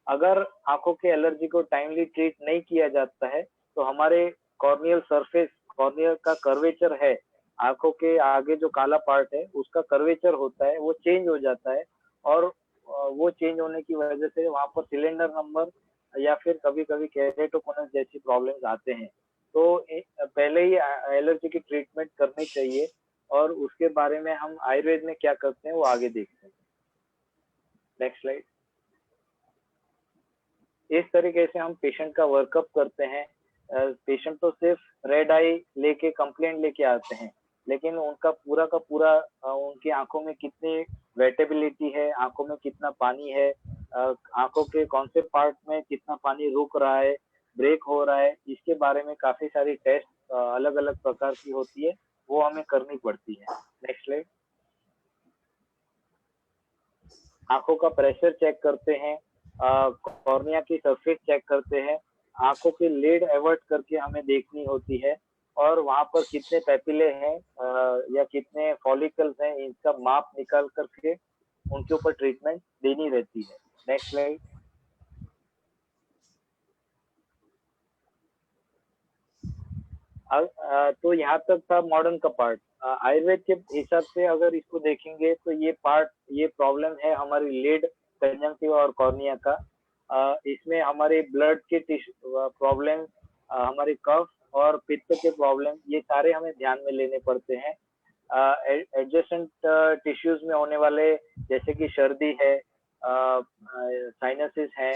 Speaker 1: अगर आंखों के एलर्जी को टाइमली ट्रीट नहीं किया जाता है तो हमारे कॉर्नियल सरफेस, कॉर्निया का कर्वेचर है, आंखों के आगे जो काला पार्ट है उसका कर्वेचर होता है, वो चेंज हो जाता है और वो चेंज होने की वजह से वहां पर सिलेंडर नंबर या फिर कभी कभी केरेटोकोनस जैसी प्रॉब्लम्स आते हैं। तो पहले ही एलर्जी की ट्रीटमेंट करनी चाहिए और उसके बारे में हम आयुर्वेद में क्या करते हैं वो आगे देखते हैं। Next slide. इस तरीके से हम पेशेंट का वर्कअप करते हैं। पेशेंट तो सिर्फ रेड आई लेके कंप्लेंट लेके आते हैं, लेकिन उनका पूरा का पूरा उनकी आंखों में कितनी वेटेबिलिटी है, आंखों में कितना पानी है, आंखों के कौन से पार्ट में कितना पानी रुक रहा है, ब्रेक हो रहा है, इसके बारे में काफी सारी टेस्ट अलग अलग प्रकार की होती है, वो हमें करनी पड़ती है। Next slide. आंखों का प्रेशर चेक करते हैं, कॉर्निया की सरफेस चेक करते हैं, आंखों की लिड एवर्ट करके हमें देखनी होती है और वहां पर कितने पैपिले हैं या कितने फॉलिकल्स हैं, इनका माप निकाल करके उनके ऊपर ट्रीटमेंट देनी रहती है। Next slide. तो यहाँ तक था मॉडर्न का पार्ट। आयुर्वेद के हिसाब से अगर इसको देखेंगे तो ये प्रॉब्लम है हमारी लिड, कंजंक्टिवा और कॉर्निया का। इसमें हमारे ब्लड के प्रॉब्लम, हमारे कफ और पित्त के प्रॉब्लम, ये सारे हमें ध्यान में लेने पड़ते हैं। एडजेसेंट टिश्यूज में होने वाले जैसे कि सर्दी है, साइनसिस है,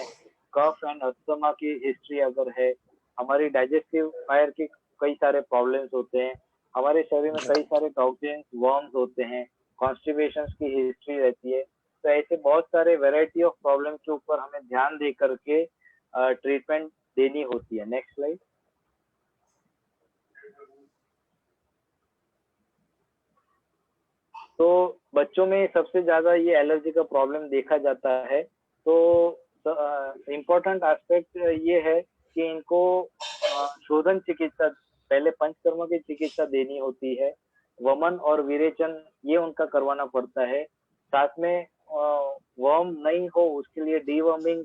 Speaker 1: कफ एंड अस्थमा की हिस्ट्री अगर है, हमारी डाइजेस्टिव फायर की कई सारे प्रॉब्लम्स होते हैं, हमारे शरीर में कई सारे टॉक्सिन्स, वर्म्स होते हैं, कॉन्स्टिपेशन की हिस्ट्री रहती है। तो ऐसे बहुत सारे वैरायटी ऑफ प्रॉब्लम के ऊपर हमें ध्यान दे करके ट्रीटमेंट देनी होती है। Next slide. तो बच्चों में सबसे ज्यादा ये एलर्जी का प्रॉब्लम देखा जाता है। तो इम्पोर्टेंट एस्पेक्ट ये है कि इनको शोधन चिकित्सा, पहले पंचकर्म की चिकित्सा देनी होती है, वमन और विरेचन ये उनका करवाना पड़ता है। साथ में वर्म नहीं हो उसके लिए डीवर्मिंग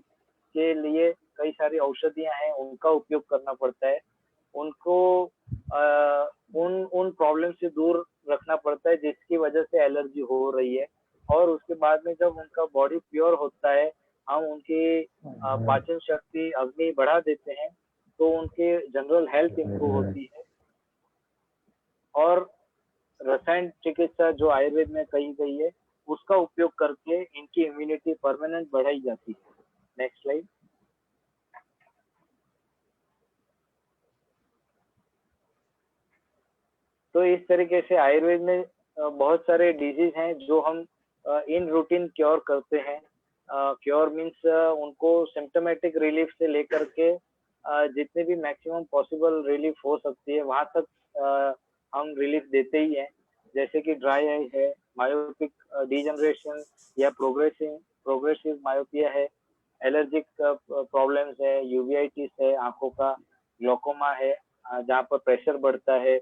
Speaker 1: के लिए कई सारी औषधियां हैं, उनका उपयोग करना पड़ता है। उनको उन प्रॉब्लम से दूर रखना पड़ता है जिसकी वजह से एलर्जी हो रही है। और उसके बाद में जब उनका बॉडी प्योर होता है, हम उनकी पाचन शक्ति, अग्नि बढ़ा देते हैं, तो उनके जनरल हेल्थ इंप्रूव होती है। और रसायन चिकित्सा जो आयुर्वेद में कही गई है उसका उपयोग करके इनकी इम्यूनिटी परमानेंट बढ़ाई जाती है। Next slide. तो इस तरीके से आयुर्वेद में बहुत सारे डिजीज हैं जो हम इन रूटीन क्योर करते हैं। क्योर मीन्स उनको सिम्टोमेटिक रिलीफ से लेकर के जितने भी मैक्सिमम पॉसिबल रिलीफ हो सकती है वहां तक हम रिलीफ देते ही हैं। जैसे कि ड्राई आई है, मायोपिक डीजनरेशन या प्रोग्रेसिव मायोपिया है, एलर्जिक प्रॉब्लम्स है, यूवीआइटिस है आंखों का, ग्लोकोमा है जहाँ पर प्रेशर बढ़ता है,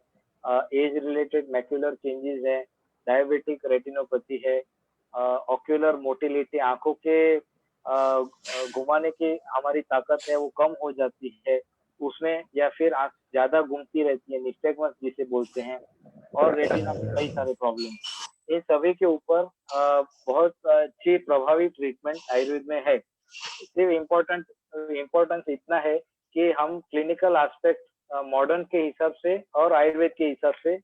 Speaker 1: एज रिलेटेड मैक्यूलर चेंजेस है, डायबिटिक रेटिनोपैथी है, ऑक्यूलर मोटिलिटी, आंखों के घुमाने की हमारी ताकत है वो कम हो जाती है उसमें, या फिर आंख ज्यादा घूमती रहती है, निस्टेगमस जिसे बोलते हैं, और रेटिना में कई सारे प्रॉब्लम। इन सभी के ऊपर बहुत अच्छी प्रभावी ट्रीटमेंट आयुर्वेद में है। सिर्फ इम्पोर्टेंस इतना है कि हम क्लिनिकल एस्पेक्ट मॉडर्न के हिसाब से और आयुर्वेद के हिसाब से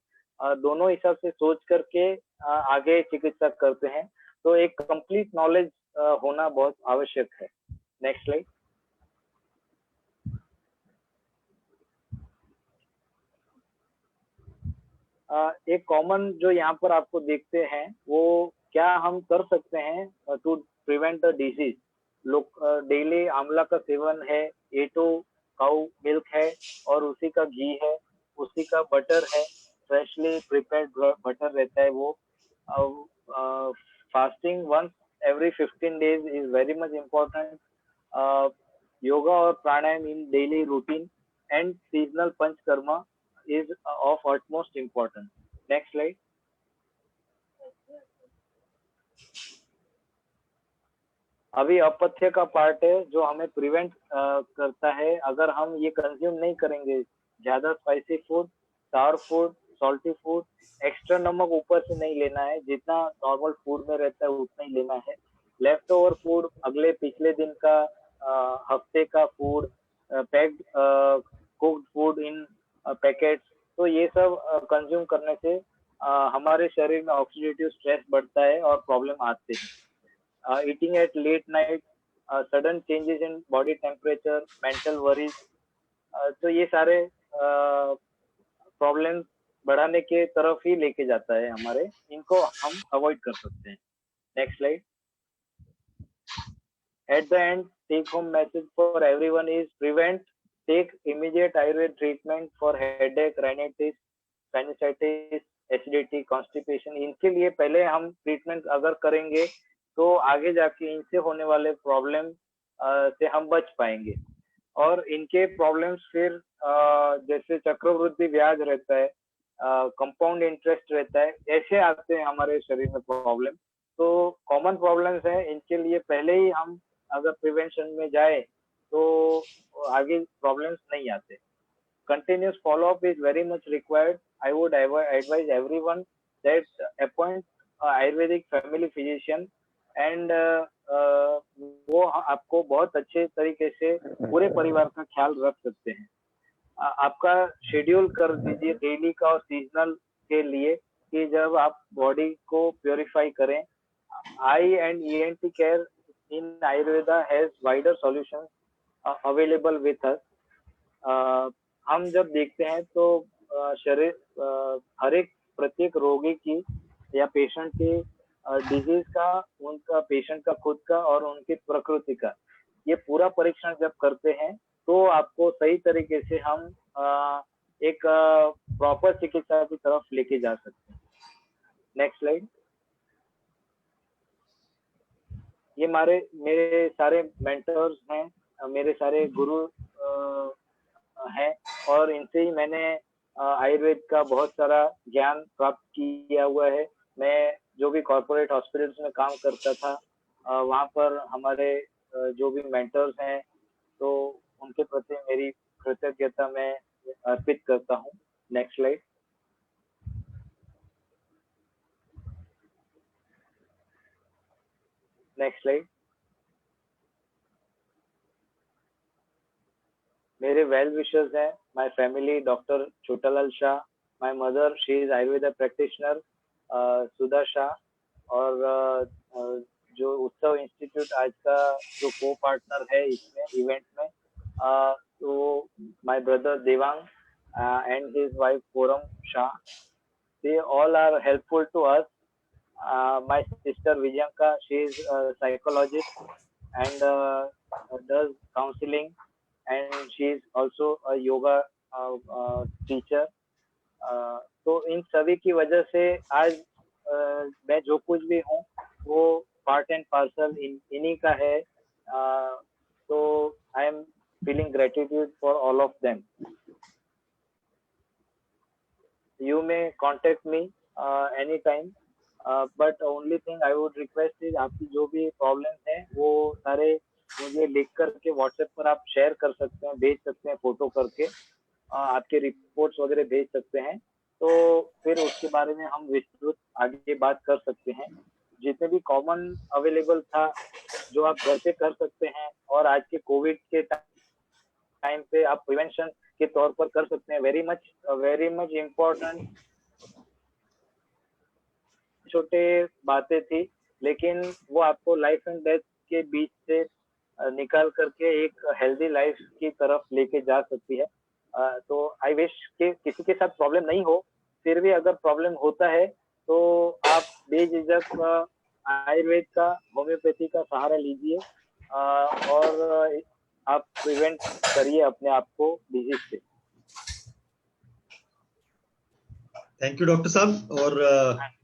Speaker 1: दोनों हिसाब से सोच करके आगे चिकित्सा करते हैं। तो एक कंप्लीट नॉलेज होना बहुत आवश्यक है। Next slide. एक कॉमन जो यहाँ पर आपको देखते हैं वो क्या हम कर सकते हैं टू प्रिवेंट द डिजीज। लोग डेली आंवला का सेवन है, A2 काउ मिल्क है और उसी का घी है, उसी का बटर है, फ्रेशली प्रिपेयर्ड बटर रहता है वो। Fasting once every 15 days is very much important. yoga or pranayam in daily routine and seasonal panchkarma is of utmost importance. Next slide. अभी अपथ्य का पार्ट है जो हमें प्रिवेंट करता है। अगर हम ये कंज्यूम नहीं करेंगे, ज्यादा स्पाइसी फूड, सावर फूड, सॉल्टी फूड, एक्स्ट्रा नमक ऊपर से नहीं लेना है, जितना नॉर्मल फूड में रहता है उतना ही लेना है। लेफ्ट ओवर फूड, अगले पिछले दिन का, हफ्ते का food, packed cooked food in packets, तो ये सब कंज्यूम करने से हमारे शरीर में ऑक्सीडेटिव स्ट्रेस बढ़ता है और प्रॉब्लम आते हैं। Eating at late night, sudden changes in body temperature, mental worries, तो ये सारे प्रॉब्लम बढ़ाने के तरफ ही लेके जाता है हमारे, इनको हम अवॉइड कर सकते हैं। Next slide. At the end, take home message for everyone is prevent, take immediate Ayurveda treatment for headache, rhinitis, sinusitis, acidity, constipation। इनके लिए पहले हम ट्रीटमेंट अगर करेंगे तो आगे जाके इनसे होने वाले प्रॉब्लम से हम बच पाएंगे। और इनके प्रॉब्लम्स फिर जैसे चक्रवृद्धि ब्याज रहता है, कंपाउंड इंटरेस्ट रहता है, ऐसे आते हैं हमारे शरीर में प्रॉब्लम। तो कॉमन प्रॉब्लम्स हैं, इनके लिए पहले ही हम अगर प्रिवेंशन में जाए तो आगे प्रॉब्लम्स नहीं आते। Continuous follow-up is very much required. I would advise everyone that appoint Ayurvedic family physician and वो आपको बहुत अच्छे तरीके से पूरे परिवार का ख्याल रख सकते हैं। आपका शेड्यूल कर दीजिए डेली का और सीजनल के लिए कि जब आप बॉडी को प्योरीफाई करें। Eye and ENT care in Ayurveda has wider solutions available with us. हम जब देखते हैं तो शरीर हर एक प्रत्येक रोगी की या पेशेंट की डिजीज का, उनका पेशेंट का खुद का और उनकी प्रकृति का ये पूरा परीक्षण जब करते हैं तो आपको सही तरीके से हम एक प्रॉपर चिकित्सा की तरफ लेके जा सकते हैं। Next slide. ये मेरे सारे मेंटर्स हैं, मेरे सारे गुरु हैं और इनसे ही मैंने आयुर्वेद का बहुत सारा ज्ञान प्राप्त किया हुआ है। मैं जो भी कॉर्पोरेट हॉस्पिटल्स में काम करता था वहाँ पर हमारे जो भी मेंटर्स हैं तो उनके प्रति मेरी कृतज्ञता मैं अर्पित करता हूँ। Next slide. Next slide. मेरे वेल विशर्स हैं, my family, doctor Chhotalal Shah, my mother she is Ayurveda practitioner Sudha Shah, और जो उत्सव इंस्टीट्यूट आज का जो को पार्टनर है इसमें इवेंट में, तो my brother Devang and his wife Puram Shah, they all are helpful to us. My sister Vijayanka, she is psychologist and does counseling and she is also a yoga teacher. तो इन सभी की वजह से आज मैं जो कुछ भी हूँ वो पार्ट एंड पार्सल इन्हीं का है। तो I am feeling gratitude for all of them. You may contact me any time, but only thing I would request is आपकी जो भी प्रॉब्लम है वो सारे मुझे लिख करके व्हाट्सएप पर आप शेयर कर सकते हैं, भेज सकते हैं फोटो करके, आपके रिपोर्ट्स वगैरह भेज सकते हैं। तो फिर उसके बारे में हम विस्तृत आगे बात कर सकते हैं। जितने भी कॉमन अवेलेबल था जो आप घर पे कर सकते हैं और आज के कोविड के टाइम पे आप प्रिवेंशन के तौर पर कर सकते हैं। वेरी मच इम्पोर्टेंट छोटे बातें थी लेकिन वो आपको लाइफ एंड डेथ के बीच से निकाल करके एक हेल्दी लाइफ की तरफ लेके जा सकती है। तो आई विश कि किसी के साथ प्रॉब्लम नहीं हो, फिर भी अगर प्रॉब्लम होता है तो आप बेझिझक आयुर्वेद का, होम्योपैथी का सहारा लीजिए और आप प्रिवेंट करिए अपने आप को डिजीज से।
Speaker 2: थैंक यू डॉक्टर साहब। और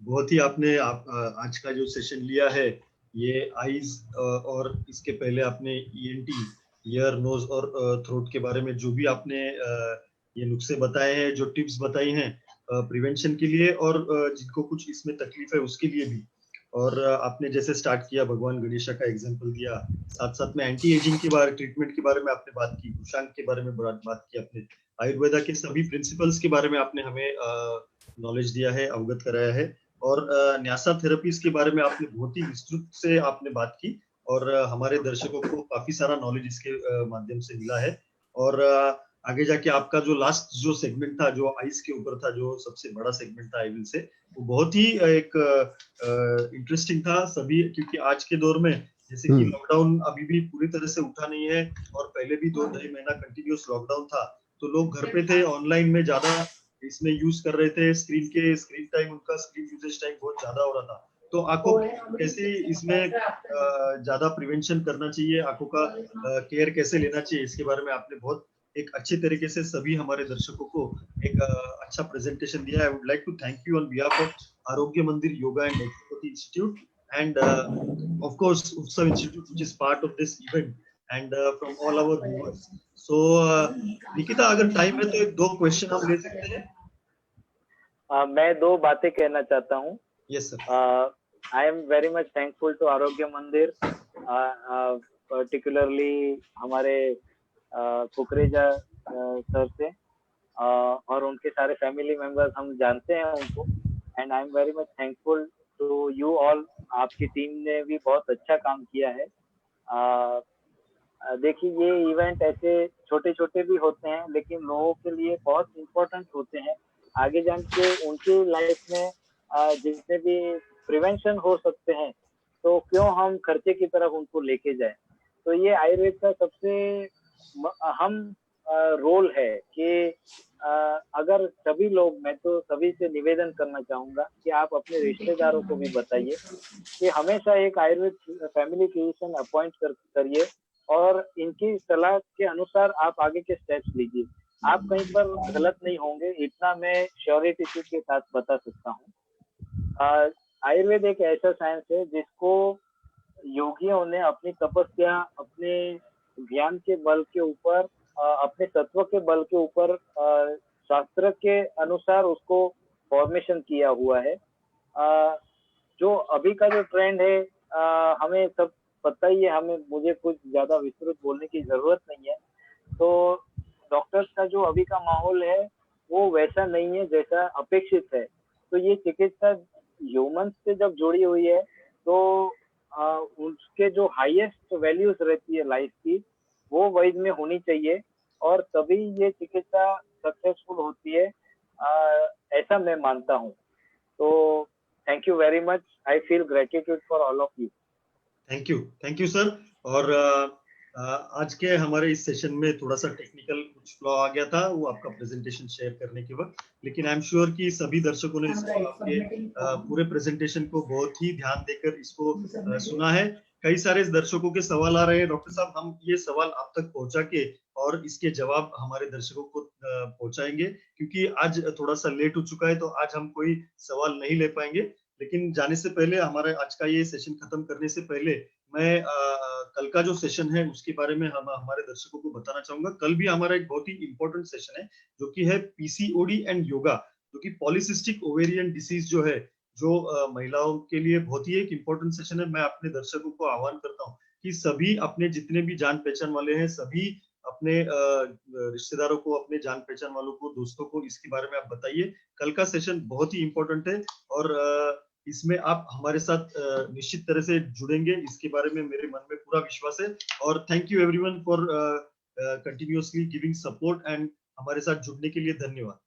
Speaker 2: बहुत ही आपने आज का जो सेशन लिया है ये आईज और इसके पहले आपने ईएनटी, ईयर नोज और थ्रोट के बारे में जो भी आपने ये नुस्खे बताए हैं, जो टिप्स बताई हैं प्रिवेंशन के लिए और जिनको कुछ इसमें तकलीफ है उसके लिए भी, और आपने जैसे स्टार्ट किया भगवान गणेशा का एग्जांपल दिया, साथ साथ में एंटी एजिंग के बारे, ट्रीटमेंट के बारे में आपने बात की, कुशांक के बारे में बात की आपने, आयुर्वेदा के सभी प्रिंसिपल्स के बारे में आपने हमें नॉलेज दिया है, अवगत कराया है, और न्यासा थेरेपीज के बारे में आपने बहुत ही विस्तृत से आपने बात की, और हमारे दर्शकों को काफी सारा नॉलेज इसके माध्यम से मिला है। और आगे जाके आपका जो लास्ट जो सेगमेंट था, जो आइस के ऊपर था, जो सबसे बड़ा सेगमेंट था आईविल से, वो बहुत ही एक इंटरेस्टिंग था सभी, क्योंकि आज के दौर में जैसे कि लॉकडाउन अभी भी पूरी तरह से उठा नहीं है, और पहले भी 2-2.5 महीना कंटिन्यूस लॉकडाउन था, तो लोग घर पे थे, ऑनलाइन में ज्यादा इसमें यूज कर रहे थे, स्क्रीन टाइम, उनका स्क्रीन यूजेज टाइम बहुत ज्यादा हो रहा था। तो आंखों कैसे इसमें ज्यादा प्रिवेंशन करना चाहिए, आंखों का केयर कैसे लेना चाहिए, इसके बारे में आपने बहुत एक अच्छे तरीके से सभी हमारे दर्शकों को एक अच्छा प्रेजेंटेशन दिया। I would like to thank you on behalf of Arogya Mandir yoga and naturopathy institute and of course Utsav Institute, which is part of this event, and from all our viewers. So Nikita, अगर time है तो एक दो question हम ले सकते हैं।
Speaker 1: मैं दो बातें कहना चाहता हूँ।
Speaker 2: Yes sir.
Speaker 1: I am very much thankful to Arogya Mandir, particularly हमारे कुकरेजा सर से, और उनके सारे फैमिली मेंबर्स हम जानते हैं उनको, and I am very much thankful to you all. आपकी टीम ने भी बहुत अच्छा काम किया है। देखिए, ये इवेंट ऐसे छोटे छोटे भी होते हैं लेकिन लोगों के लिए बहुत इम्पोर्टेंट होते हैं। आगे जान के उनकी लाइफ में जितने भी प्रिवेंशन हो सकते हैं, तो क्यों हम खर्चे की तरफ उनको लेके जाए। तो ये आयुर्वेद का सबसे अहम रोल है कि अगर सभी लोग, मैं तो सभी से निवेदन करना चाहूंगा कि आप अपने रिश्तेदारों को भी बताइए कि हमेशा एक आयुर्वेद फैमिली फिजिशियन अपॉइंट करिए, और इनकी सलाह के अनुसार आप आगे के स्टेप्स लीजिए। आप कहीं पर गलत नहीं होंगे, इतना मैं श्योरिटी के साथ बता सकता हूँ। आयुर्वेद एक ऐसा साइंस है जिसको योगियों ने अपनी तपस्या, अपने ज्ञान के बल के ऊपर, अपने तत्व के बल के ऊपर, शास्त्र के अनुसार उसको फॉर्मेशन किया हुआ है। जो अभी का जो ट्रेंड है, हमें सब पता ही है, मुझे कुछ ज्यादा विस्तृत बोलने की जरूरत नहीं है। तो डॉक्टर्स का जो अभी का माहौल है वो वैसा नहीं है जैसा अपेक्षित है। तो ये चिकित्सा ह्यूमन से जब जुड़ी हुई है तो उसके जो हाईएस्ट वैल्यूज रहती है लाइफ की, वो वैध में होनी चाहिए, और तभी ये चिकित्सा सक्सेसफुल होती है, ऐसा मैं मानता हूँ। तो thank you very much. I feel gratitude for all of you.
Speaker 2: Thank you sir. और आज के हमारे इस सेशन में थोड़ा सा टेक्निकल कुछ फ्लॉ आ गया था, वो आपका प्रेजेंटेशन शेयर करने के वक्त, लेकिन आई एम श्योर कि सभी दर्शकों ने इसको आपके पूरे प्रेजेंटेशन को बहुत ही ध्यान देकर इसको सुना है। कई सारे दर्शकों के सवाल आ रहे हैं, डॉक्टर साहब हम ये सवाल आप तक पहुंचा के और इसके जवाब हमारे दर्शकों को पहुंचाएंगे, क्योंकि आज थोड़ा सा लेट हो चुका है, तो आज हम कोई सवाल नहीं ले पाएंगे। लेकिन जाने से पहले, हमारे आज का ये सेशन खत्म करने से पहले, मैं कल का जो सेशन है उसके बारे में हम हमारे दर्शकों को बताना चाहूंगा। कल भी हमारा एक बहुत ही इंपॉर्टेंट सेशन है, जो कि है पीसीओडी एंड योगा, जो कि पॉलिसिस्टिक ओवेरियन डिसीज जो है, जो महिलाओं के लिए बहुत ही एक इंपॉर्टेंट सेशन है। मैं अपने दर्शकों को आह्वान करता हूँ कि सभी अपने जितने भी जान पहचान वाले हैं, सभी अपने रिश्तेदारों को, अपने जान पहचान वालों को, दोस्तों को इसके बारे में आप बताइए। कल का सेशन बहुत ही इंपॉर्टेंट है, और इसमें आप हमारे साथ निश्चित तरह से जुड़ेंगे, इसके बारे में मेरे मन में पूरा विश्वास है। और thank you everyone for continuously giving support, and हमारे साथ जुड़ने के लिए धन्यवाद।